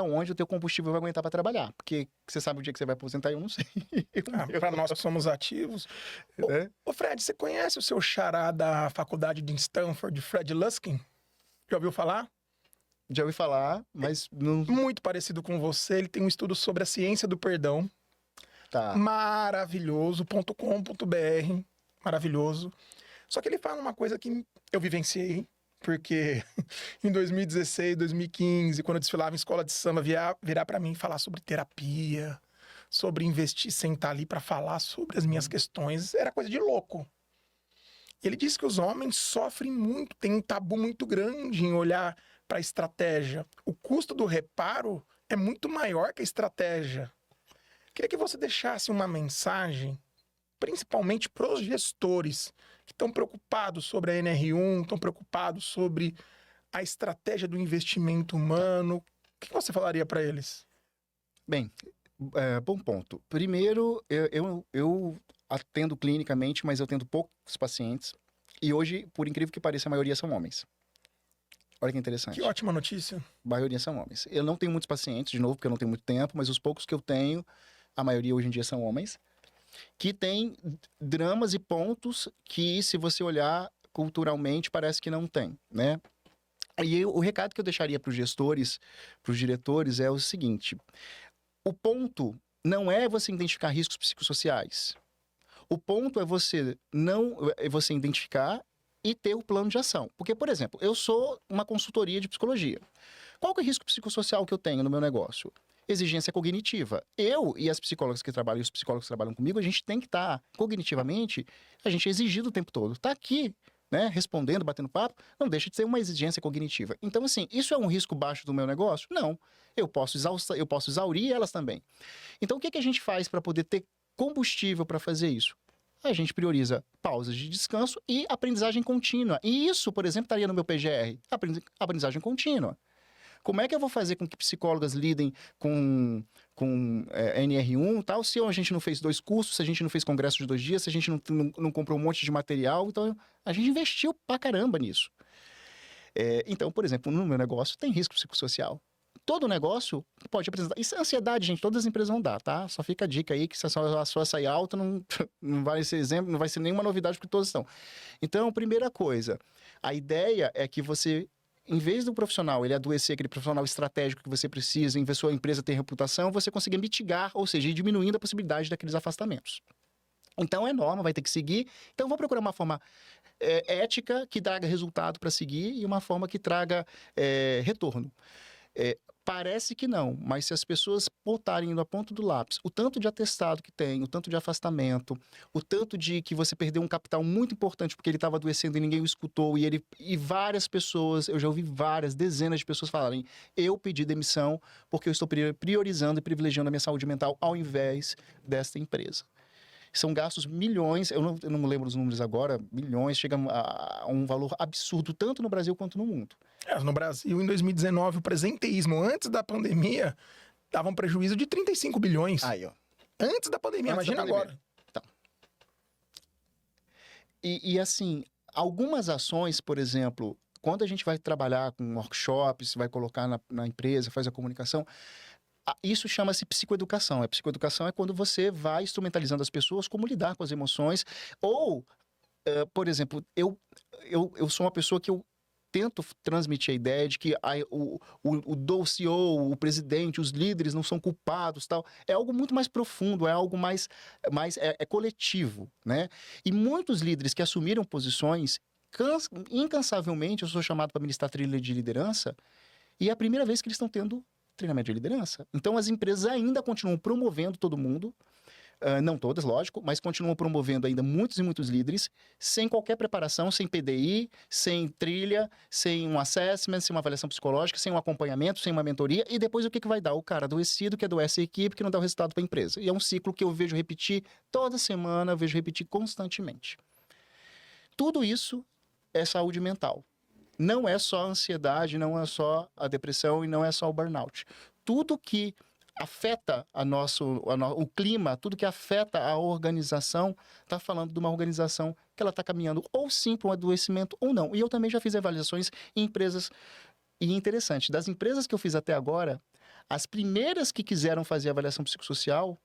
onde o teu combustível vai aguentar para trabalhar, porque você sabe o dia que você vai aposentar, eu não sei. Para nós que somos ativos. Ô Fred, você conhece o seu xará da faculdade de Stanford, Fred Luskin? Já ouviu falar? Já ouvi falar, mas não... Muito parecido com você, ele tem um estudo sobre a ciência do perdão. Tá. Maravilhoso.com.br. Maravilhoso. Só que ele fala uma coisa que eu vivenciei, porque em 2016, 2015, quando eu desfilava em escola de samba, virar para mim falar sobre terapia, sobre investir, sentar ali para falar sobre as minhas questões, era coisa de louco. Ele disse que os homens sofrem muito, tem um tabu muito grande em olhar para a estratégia. O custo do reparo é muito maior que a estratégia. Queria que você deixasse uma mensagem, principalmente para os gestores que estão preocupados sobre a NR1, estão preocupados sobre a estratégia do investimento humano. O que você falaria para eles? Bem, bom ponto. Primeiro, eu atendo clinicamente, mas eu atendo poucos pacientes. E hoje, por incrível que pareça, a maioria são homens. Olha que interessante. Que ótima notícia. A maioria são homens. Eu não tenho muitos pacientes, de novo, porque eu não tenho muito tempo, mas os poucos que eu tenho, a maioria hoje em dia são homens, que têm dramas e pontos que, se você olhar culturalmente, parece que não tem, né? E o recado que eu deixaria para os gestores, para os diretores, é o seguinte: o ponto não é você identificar riscos psicossociais. O ponto é você identificar e ter o plano de ação. Porque, por exemplo, eu sou uma consultoria de psicologia. Qual que é o risco psicossocial que eu tenho no meu negócio? Exigência cognitiva. Eu e as psicólogas que trabalham, e os psicólogos que trabalham comigo, a gente tem que estar cognitivamente, a gente é exigido o tempo todo. Tá aqui, né, respondendo, batendo papo, não deixa de ser uma exigência cognitiva. Então, assim, isso é um risco baixo do meu negócio? Não. Eu posso exaurir elas também. Então, o que a gente faz para poder ter combustível para fazer isso? A gente prioriza pausas de descanso e aprendizagem contínua. E isso, por exemplo, estaria no meu PGR. Aprendizagem contínua. Como é que eu vou fazer com que psicólogas lidem com NR1 e tal, se a gente não fez 2 cursos, se a gente não fez congresso de 2 dias, se a gente não comprou um monte de material? Então, a gente investiu pra caramba nisso. Então, por exemplo, no meu negócio tem risco psicossocial. Todo negócio pode apresentar. Isso é ansiedade, gente. Todas as empresas vão dar, tá? Só fica a dica aí que se a sua sair alta, não vai ser exemplo, não vai ser nenhuma novidade porque todos estão. Então, primeira coisa, a ideia é que você, em vez do profissional ele adoecer, aquele profissional estratégico que você precisa, em vez da sua empresa ter reputação, você conseguir mitigar, ou seja, ir diminuindo a possibilidade daqueles afastamentos. Então, é norma, vai ter que seguir. Então, vou procurar uma forma ética que traga resultado para seguir e uma forma que traga retorno. Parece que não, mas se as pessoas botarem na ponta do lápis o tanto de atestado que tem, o tanto de afastamento, o tanto de que você perdeu um capital muito importante porque ele estava adoecendo e ninguém o escutou, e várias pessoas, eu já ouvi dezenas de pessoas falarem: eu pedi demissão porque eu estou priorizando e privilegiando a minha saúde mental ao invés desta empresa. São gastos milhões, eu não me lembro os números agora, milhões, chega a um valor absurdo, tanto no Brasil quanto no mundo. No Brasil, em 2019, o presenteísmo, antes da pandemia, dava um prejuízo de 35 bilhões. Aí, ó. Antes da pandemia, imagina agora. Então. E assim, algumas ações, por exemplo, quando a gente vai trabalhar com workshops, vai colocar na empresa, faz a comunicação, isso chama-se psicoeducação. A psicoeducação é quando você vai instrumentalizando as pessoas como lidar com as emoções. Ou, por exemplo, eu sou uma pessoa que eu tento transmitir a ideia de que o CEO, o presidente, os líderes não são culpados, tal. É algo muito mais profundo, é algo mais coletivo, né? E muitos líderes que assumiram posições, incansavelmente, eu sou chamado para ministrar trilha de liderança, e é a primeira vez que eles estão tendo treinamento de liderança. Então, as empresas ainda continuam promovendo todo mundo, não todas, lógico, mas continuam promovendo ainda muitos e muitos líderes, sem qualquer preparação, sem PDI, sem trilha, sem um assessment, sem uma avaliação psicológica, sem um acompanhamento, sem uma mentoria, e depois o que vai dar? O cara adoecido, que adoece a equipe, que não dá o resultado para a empresa. E é um ciclo que eu vejo repetir toda semana, eu vejo repetir constantemente. Tudo isso é saúde mental. Não é só a ansiedade, não é só a depressão e não é só o burnout. Tudo que afeta o clima, tudo que afeta a organização, está falando de uma organização que ela está caminhando ou sim para um adoecimento ou não. E eu também já fiz avaliações em empresas, e interessante, das empresas que eu fiz até agora, as primeiras que quiseram fazer avaliação psicossocial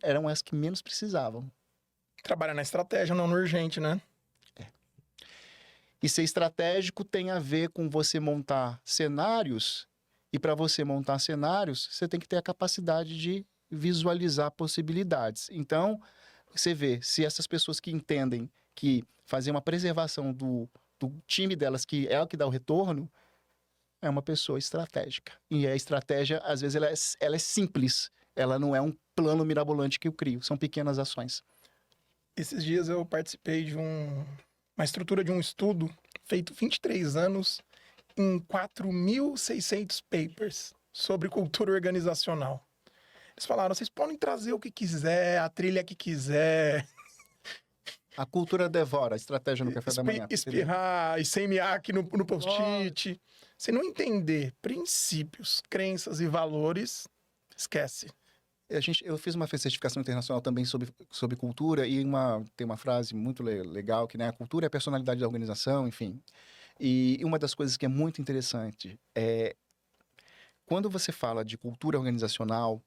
eram as que menos precisavam. Trabalhar na estratégia, não no urgente, né? E ser estratégico tem a ver com você montar cenários, e para você montar cenários, você tem que ter a capacidade de visualizar possibilidades. Então, você vê, se essas pessoas que entendem que fazer uma preservação do time delas, que é o que dá o retorno, é uma pessoa estratégica. E a estratégia, às vezes, ela é simples, Ela não é um plano mirabolante que eu crio, são pequenas ações. Esses dias eu participei de uma estrutura de um estudo feito 23 anos em 4.600 papers sobre cultura organizacional. Eles falaram, vocês podem trazer o que quiser, a trilha que quiser, A cultura devora, a estratégia no café da manhã. espirrar e semear aqui no post-it. Se não entender princípios, crenças e valores, esquece. Eu fiz uma certificação internacional também sobre cultura e tem uma frase muito legal que, né, a cultura é a personalidade da organização, enfim. E uma das coisas que é muito interessante é quando você fala de cultura organizacional,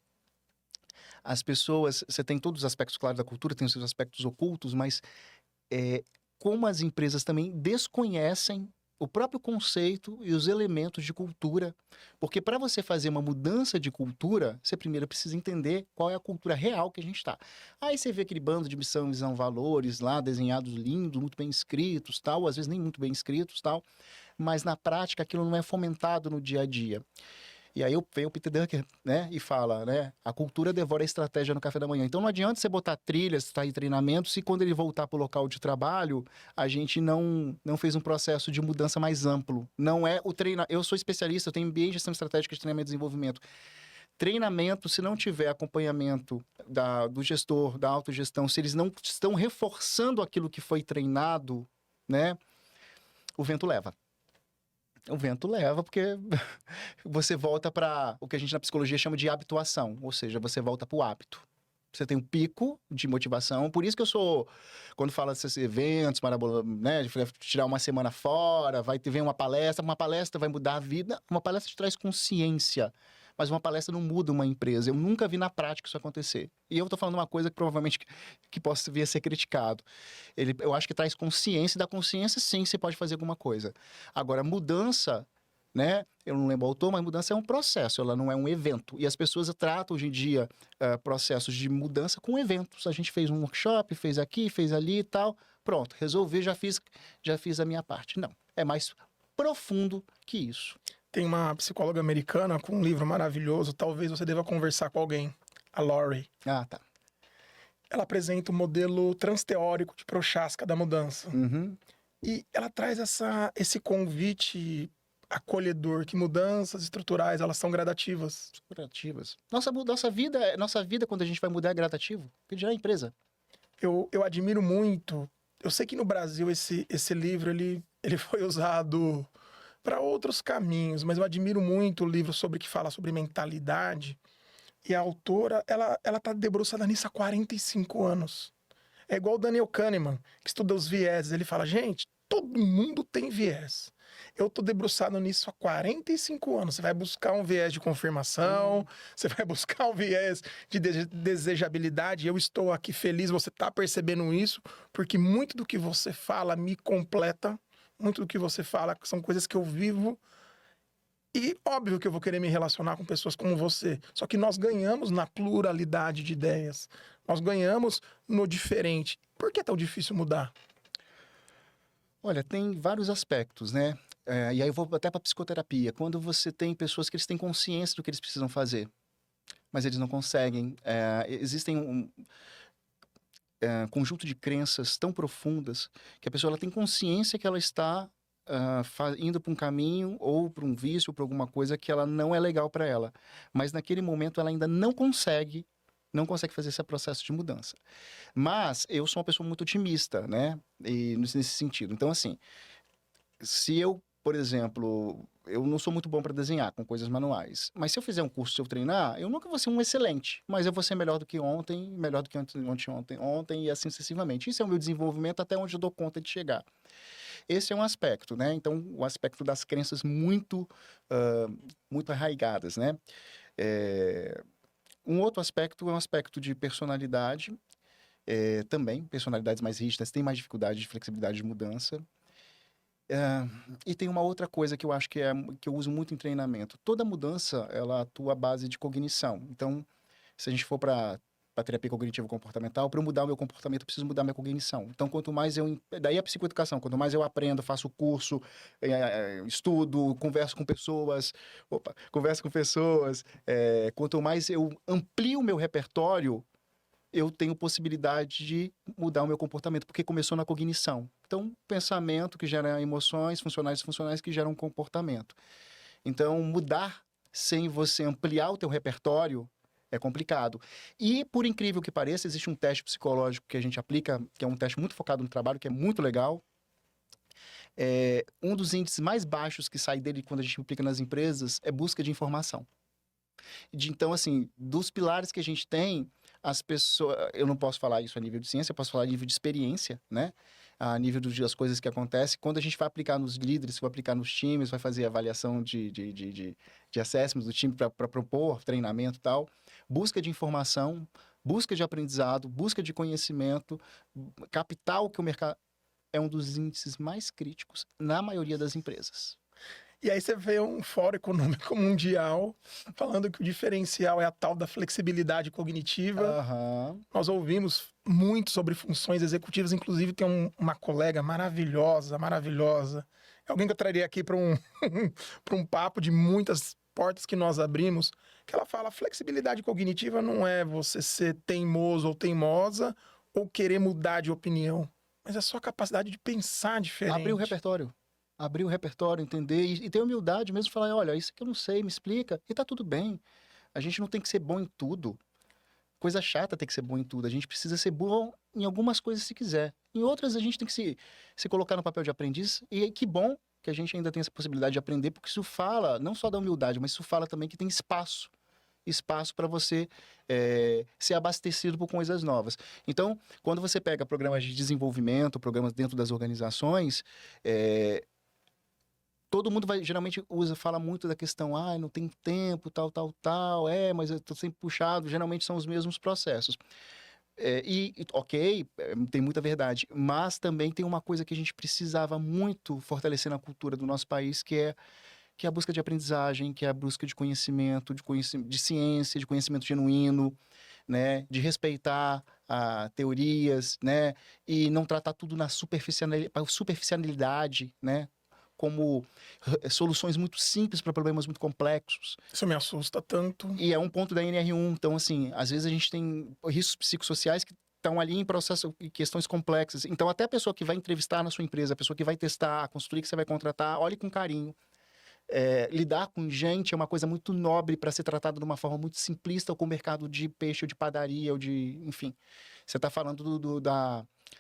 as pessoas, você tem todos os aspectos claros da cultura, tem os seus aspectos ocultos, mas como as empresas também desconhecem o próprio conceito e os elementos de cultura. Porque para você fazer uma mudança de cultura, você primeiro precisa entender qual é a cultura real que a gente está. Aí você vê aquele bando de missão, visão, valores lá, desenhados lindos, muito bem escritos, tal, às vezes nem muito bem escritos, tal, mas na prática aquilo não é fomentado no dia a dia. E aí vem o Peter Drucker, né, e fala, né, a cultura devora a estratégia no café da manhã. Então não adianta você botar trilhas, tá, e treinamento, se quando ele voltar para o local de trabalho, a gente não fez um processo de mudança mais amplo. Não é o treinamento. Eu sou especialista, eu tenho MBA em gestão estratégica de treinamento e desenvolvimento. Treinamento, se não tiver acompanhamento do gestor, da autogestão, se eles não estão reforçando aquilo que foi treinado, né, o vento leva. O vento leva porque você volta para o que a gente na psicologia chama de habituação, ou seja, você volta para o hábito. Você tem um pico de motivação, por isso que eu sou, quando fala desses eventos, né, de tirar uma semana fora, vem uma palestra vai mudar a vida, uma palestra te traz consciência, mas uma palestra não muda uma empresa. Eu nunca vi na prática isso acontecer. E eu estou falando uma coisa que provavelmente que possa vir a ser criticado. Eu acho que traz consciência, e da consciência sim você pode fazer alguma coisa. Agora, mudança, né? Eu não lembro o autor, mas mudança é um processo, ela não é um evento. E as pessoas tratam hoje em dia processos de mudança com eventos. A gente fez um workshop, fez aqui, fez ali e tal. Pronto, resolvi, já fiz a minha parte. Não, é mais profundo que isso. Tem uma psicóloga americana com um livro maravilhoso, talvez você deva conversar com alguém, a Laurie. Ah, tá. Ela apresenta o modelo transteórico de Prochaska da mudança. Uhum. E ela traz esse convite acolhedor, que mudanças estruturais, elas são gradativas. Gradativas. Nossa vida, quando a gente vai mudar, é gradativo. Que dirá a empresa. Eu admiro muito. Eu sei que no Brasil esse livro ele foi usado para outros caminhos, mas eu admiro muito o livro que fala sobre mentalidade. E a autora, ela tá debruçada nisso há 45 anos. É igual o Daniel Kahneman, que estuda os vieses. Ele fala, gente, todo mundo tem viés. Eu tô debruçado nisso há 45 anos. Você vai buscar um viés de confirmação, você vai buscar um viés de desejabilidade. Eu estou aqui feliz, você tá percebendo isso, porque muito do que você fala me completa. Muito do que você fala são coisas que eu vivo. E óbvio que eu vou querer me relacionar com pessoas como você. Só que nós ganhamos na pluralidade de ideias. Nós ganhamos no diferente. Por que é tão difícil mudar? Olha, tem vários aspectos, né? E aí eu vou até para psicoterapia. Quando você tem pessoas que eles têm consciência do que eles precisam fazer, mas eles não conseguem. Existem um conjunto de crenças tão profundas que a pessoa ela tem consciência que ela está indo para um caminho ou para um vício ou para alguma coisa que ela não é legal para ela. Mas naquele momento ela ainda não consegue fazer esse processo de mudança. Mas eu sou uma pessoa muito otimista, né? E nesse sentido. Então, assim, se eu, por exemplo, eu não sou muito bom para desenhar com coisas manuais, mas se eu fizer um curso, se eu treinar, eu nunca vou ser um excelente, mas eu vou ser melhor do que ontem, melhor do que ontem e assim sucessivamente. Isso é o meu desenvolvimento até onde eu dou conta de chegar. Esse é um aspecto, né? Então, o aspecto das crenças muito arraigadas, né? Um outro aspecto é um aspecto de personalidade, também. Personalidades mais rígidas têm mais dificuldade de flexibilidade de mudança. E tem uma outra coisa que eu acho que eu uso muito em treinamento. Toda mudança, ela atua à base de cognição. Então, se a gente for para para terapia cognitivo comportamental, para eu mudar o meu comportamento, eu preciso mudar minha cognição. Então, quanto mais eu... Daí a psicoeducação, quanto mais eu aprendo, faço curso, estudo, converso com pessoas, quanto mais eu amplio o meu repertório, eu tenho possibilidade de mudar o meu comportamento, porque começou na cognição. Então, pensamento que gera emoções, funcionais e funcionais que geram comportamento. Então, mudar sem você ampliar o teu repertório é complicado. E, por incrível que pareça, existe um teste psicológico que a gente aplica, que é um teste muito focado no trabalho, que é muito legal. Um dos índices mais baixos que sai dele quando a gente aplica nas empresas é busca de informação. Então, assim, dos pilares que a gente tem, as pessoas... Eu não posso falar isso a nível de ciência, eu posso falar a nível de experiência, né? A nível das coisas que acontecem. Quando a gente vai aplicar nos líderes, vai aplicar nos times, vai fazer avaliação de assessments do time para propor treinamento e tal. Busca de informação, busca de aprendizado, busca de conhecimento, capital que o mercado... É um dos índices mais críticos na maioria das empresas. E aí você vê um Fórum Econômico Mundial falando que o diferencial é a tal da flexibilidade cognitiva. Uhum. Nós ouvimos muito sobre funções executivas, inclusive tem uma colega maravilhosa. É alguém que eu traria aqui para um papo de muitas portas que nós abrimos, que ela fala: flexibilidade cognitiva não é você ser teimoso ou teimosa ou querer mudar de opinião, mas é a sua capacidade de pensar diferente. Abrir o repertório, entender e ter humildade mesmo, falar: olha, isso que eu não sei, me explica, e tá tudo bem. A gente não tem que ser bom em tudo. Coisa chata tem que ser bom em tudo. A gente precisa ser bom em algumas coisas se quiser. Em outras a gente tem que se colocar no papel de aprendiz, e que bom que a gente ainda tem essa possibilidade de aprender, porque isso fala não só da humildade, mas isso fala também que tem espaço para você ser abastecido por coisas novas. Então, quando você pega programas de desenvolvimento, programas dentro das organizações, todo mundo geralmente fala muito da questão: não tem tempo, tal, mas eu tô sempre puxado. Geralmente são os mesmos processos. Ok, tem muita verdade, mas também tem uma coisa que a gente precisava muito fortalecer na cultura do nosso país, que é a busca de aprendizagem, que é a busca de conhecimento, de ciência, de conhecimento genuíno, né? De respeitar teorias, né? E não tratar tudo na superficialidade, né? Como soluções muito simples para problemas muito complexos. Isso me assusta tanto. E é um ponto da NR1. Então, assim, às vezes a gente tem riscos psicossociais que estão ali em processo e questões complexas. Então, até a pessoa que vai entrevistar na sua empresa, a pessoa que vai testar, a consultoria que você vai contratar, olhe com carinho. Lidar com gente é uma coisa muito nobre para ser tratada de uma forma muito simplista, ou com o mercado de peixe, ou de padaria, ou de... Enfim, você está falando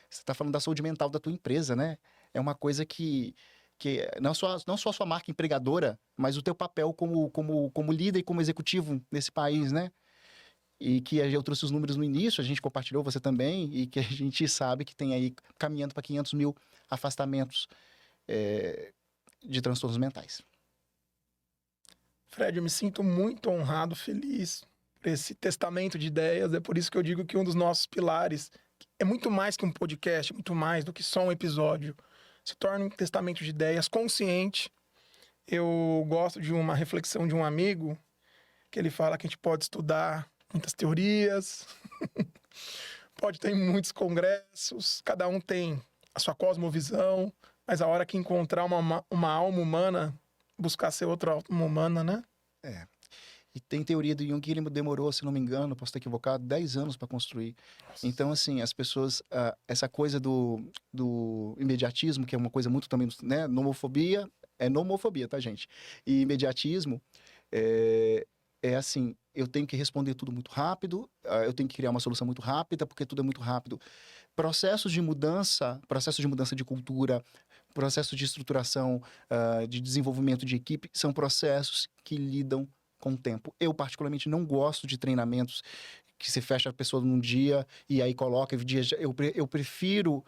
você tá falando da saúde mental da tua empresa, né? É uma coisa que não só a sua marca empregadora, mas o teu papel como líder e como executivo nesse país, né? E que eu trouxe os números no início, a gente compartilhou, você também, e que a gente sabe que tem aí caminhando para 500 mil afastamentos de transtornos mentais. Fred, eu me sinto muito honrado, feliz por esse testamento de ideias. É por isso que eu digo que um dos nossos pilares é muito mais que um podcast, muito mais do que só um episódio. Se torna um testamento de ideias consciente. Eu gosto de uma reflexão de um amigo, que ele fala que a gente pode estudar muitas teorias, pode ter muitos congressos, cada um tem a sua cosmovisão, mas a hora que encontrar uma alma humana, buscar ser outra alma humana, né? E tem teoria do Jung que ele demorou, se não me engano, posso estar equivocado, 10 anos para construir. Nossa. Então, assim, as pessoas... essa coisa do imediatismo, que é uma coisa muito também... né? Nomofobia, é nomofobia, tá, gente? E imediatismo é assim, eu tenho que responder tudo muito rápido, eu tenho que criar uma solução muito rápida, porque tudo é muito rápido. Processos de mudança de cultura, processos de estruturação, de desenvolvimento de equipe, são processos que lidam com o tempo. Eu, particularmente, não gosto de treinamentos que se fecha a pessoa num dia e aí coloca dias. Eu prefiro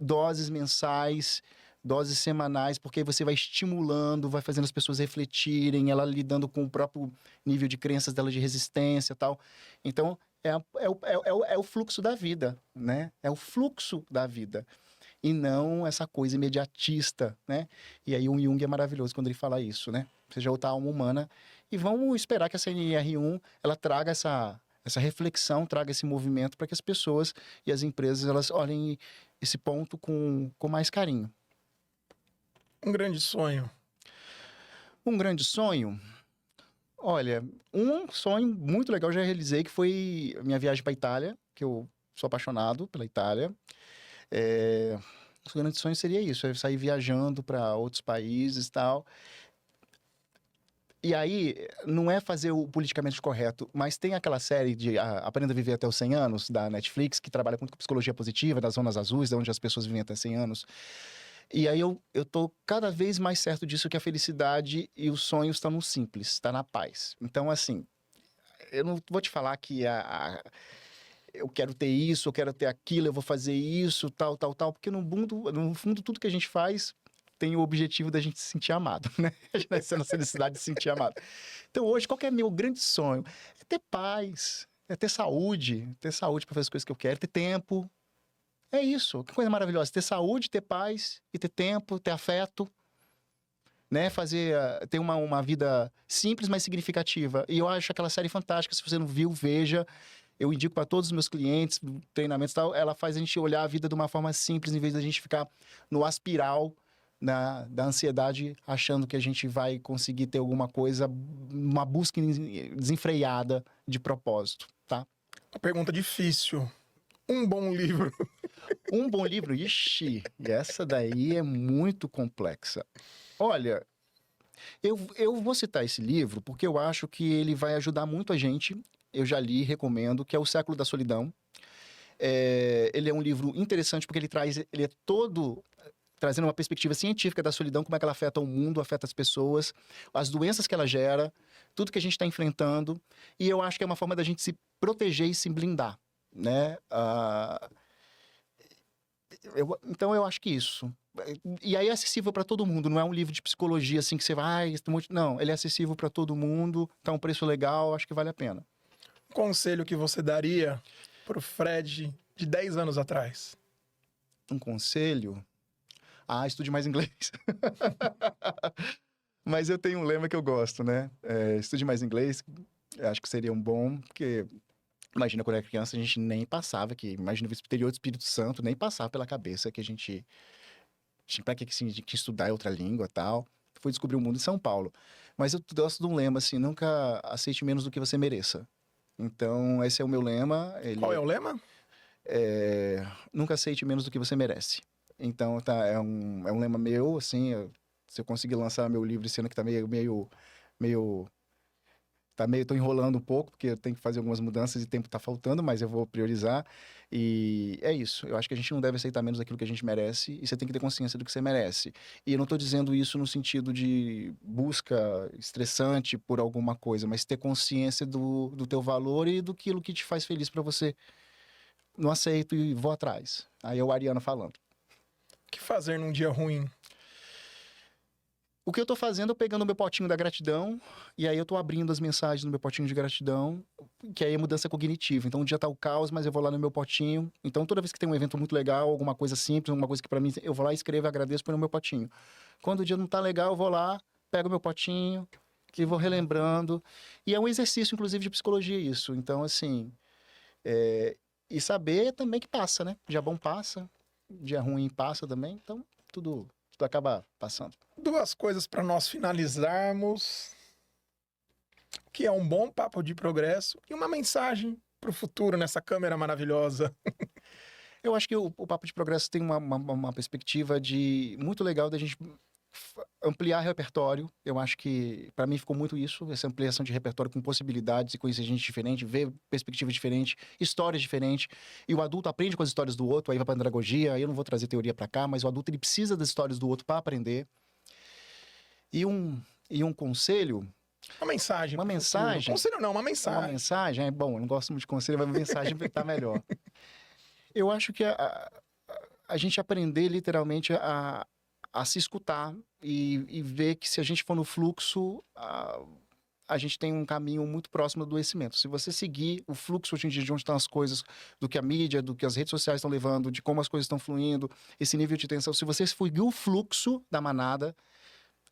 doses mensais, doses semanais, porque aí você vai estimulando, vai fazendo as pessoas refletirem, ela lidando com o próprio nível de crenças dela de resistência e tal. Então, é o fluxo da vida, né? É o fluxo da vida. E não essa coisa imediatista, né? E aí o Jung é maravilhoso quando ele fala isso, né? Seja outra alma humana. E vamos esperar que essa NR1, ela traga essa essa reflexão traga esse movimento para que as pessoas e as empresas elas olhem esse ponto com mais carinho. Um grande sonho. Um grande sonho? Olha, um sonho muito legal eu já realizei, que foi a minha viagem para a Itália, que eu sou apaixonado pela Itália. O grande sonho seria isso, é sair viajando para outros países e tal. E aí, não é fazer o politicamente correto, mas tem aquela série de Aprenda a Viver até os 100 anos, da Netflix, que trabalha muito com psicologia positiva, das zonas azuis, de onde as pessoas vivem até 100 anos. E aí eu tô cada vez mais certo disso, que a felicidade e os sonhos estão no simples, está na paz. Então, assim, eu não vou te falar que eu quero ter isso, eu quero ter aquilo, eu vou fazer isso, tal, porque no fundo, tudo que a gente faz tem o objetivo da gente se sentir amado, né? A gente nasceu nessa necessidade de se sentir amado. Então, hoje, qual que é meu grande sonho? É ter paz, é ter saúde para fazer as coisas que eu quero, ter tempo. É isso, que coisa maravilhosa. Ter saúde, ter paz, e ter tempo, ter afeto, né? Ter uma vida simples, mas significativa. E eu acho aquela série fantástica. Se você não viu, veja. Eu indico para todos os meus clientes, treinamentos e tal. Ela faz a gente olhar a vida de uma forma simples, em vez da gente ficar no aspiral da ansiedade, achando que a gente vai conseguir ter alguma coisa, uma busca desenfreada de propósito, tá? Uma pergunta difícil. Um bom livro. Um bom livro? Ixi, essa daí é muito complexa. Olha, eu vou citar esse livro porque eu acho que ele vai ajudar muito a gente. Eu já li, recomendo, que é O Século da Solidão. Ele é um livro interessante porque ele é todo trazendo uma perspectiva científica da solidão, como é que ela afeta o mundo, afeta as pessoas, as doenças que ela gera, tudo que a gente está enfrentando. E eu acho que é uma forma da gente se proteger e se blindar, né? Então eu acho que isso. E aí é acessível para todo mundo, não é um livro de psicologia assim que você vai... Não, ele é acessível para todo mundo, tá um preço legal, acho que vale a pena. Um conselho que você daria pro Fred de 10 anos atrás? Um conselho? Estude mais inglês. Mas eu tenho um lema que eu gosto, né? Estude mais inglês, acho que seria um bom, porque... Imagina, quando era criança, a gente nem passava, imagina o exterior do Espírito Santo, nem passava pela cabeça que a gente... Pra que assim, a gente estudar outra língua e tal. Fui descobrir o mundo em São Paulo. Mas eu gosto de um lema, assim, nunca aceite menos do que você mereça. Então, esse é o meu lema. Qual é o lema? Nunca aceite menos do que você merece. Então, é um lema meu, assim, se eu conseguir lançar meu livro esse ano, que tá tô enrolando um pouco, porque eu tenho que fazer algumas mudanças e tempo tá faltando, mas eu vou priorizar. E é isso. Eu acho que a gente não deve aceitar menos daquilo que a gente merece, e você tem que ter consciência do que você merece. E eu não tô dizendo isso no sentido de busca estressante por alguma coisa, mas ter consciência do teu valor e do que te faz feliz para você. Não aceito e vou atrás. Aí é o Ariano falando. O que fazer num dia ruim? O que eu tô fazendo é pegando o meu potinho da gratidão, e aí eu tô abrindo as mensagens no meu potinho de gratidão, que aí é mudança cognitiva. Então, um dia tá o caos, mas eu vou lá no meu potinho. Então, toda vez que tem um evento muito legal, alguma coisa simples, alguma coisa que pra mim, eu vou lá, escrevo e agradeço pelo meu potinho. Quando o dia não tá legal, eu vou lá, pego o meu potinho, e vou relembrando. E é um exercício, inclusive, de psicologia isso. Então, assim... E saber também que passa, né? Dia bom passa, dia ruim passa também. Então, tudo acaba passando. 2 coisas para nós finalizarmos, que é um bom papo de progresso e uma mensagem para o futuro nessa câmera maravilhosa. Eu acho que o Papo de Progresso tem uma perspectiva muito legal da gente ampliar repertório. Eu acho que, para mim, ficou muito isso, essa ampliação de repertório com possibilidades e conhecer gente diferente, ver perspectivas diferentes, histórias diferentes. E o adulto aprende com as histórias do outro, aí vai para andragogia, aí eu não vou trazer teoria para cá, mas o adulto ele precisa das histórias do outro para aprender. E um conselho... Uma mensagem. Uma mensagem. Conselho não, uma mensagem. Uma mensagem, bom, eu não gosto muito de conselho, mas uma mensagem tá melhor. Eu acho que a gente aprender literalmente a se escutar e ver que se a gente for no fluxo, a gente tem um caminho muito próximo do adoecimento. Se você seguir o fluxo hoje em dia de onde estão as coisas, do que a mídia, do que as redes sociais estão levando, de como as coisas estão fluindo, esse nível de tensão, se você seguir o fluxo da manada,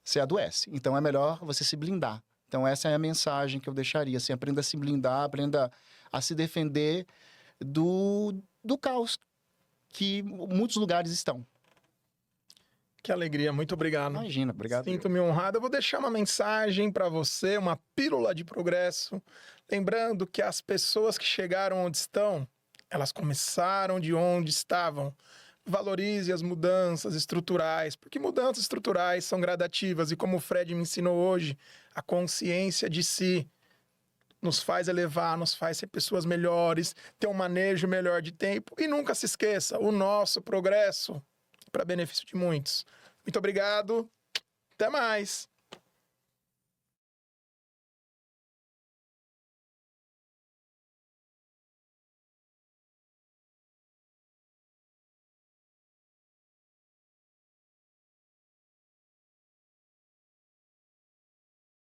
você adoece. Então é melhor você se blindar. Então, essa é a mensagem que eu deixaria. Assim, aprenda a se blindar, aprenda a se defender do caos que muitos lugares estão. Que alegria, muito obrigado. Imagina, obrigado. Sinto-me honrado. Eu vou deixar uma mensagem para você, uma pílula de progresso. Lembrando que as pessoas que chegaram onde estão, elas começaram de onde estavam. Valorize as mudanças estruturais, porque mudanças estruturais são gradativas. E como o Fred me ensinou hoje, a consciência de si nos faz elevar, nos faz ser pessoas melhores, ter um manejo melhor de tempo. E nunca se esqueça, o nosso progresso para benefício de muitos. Muito obrigado. Até mais.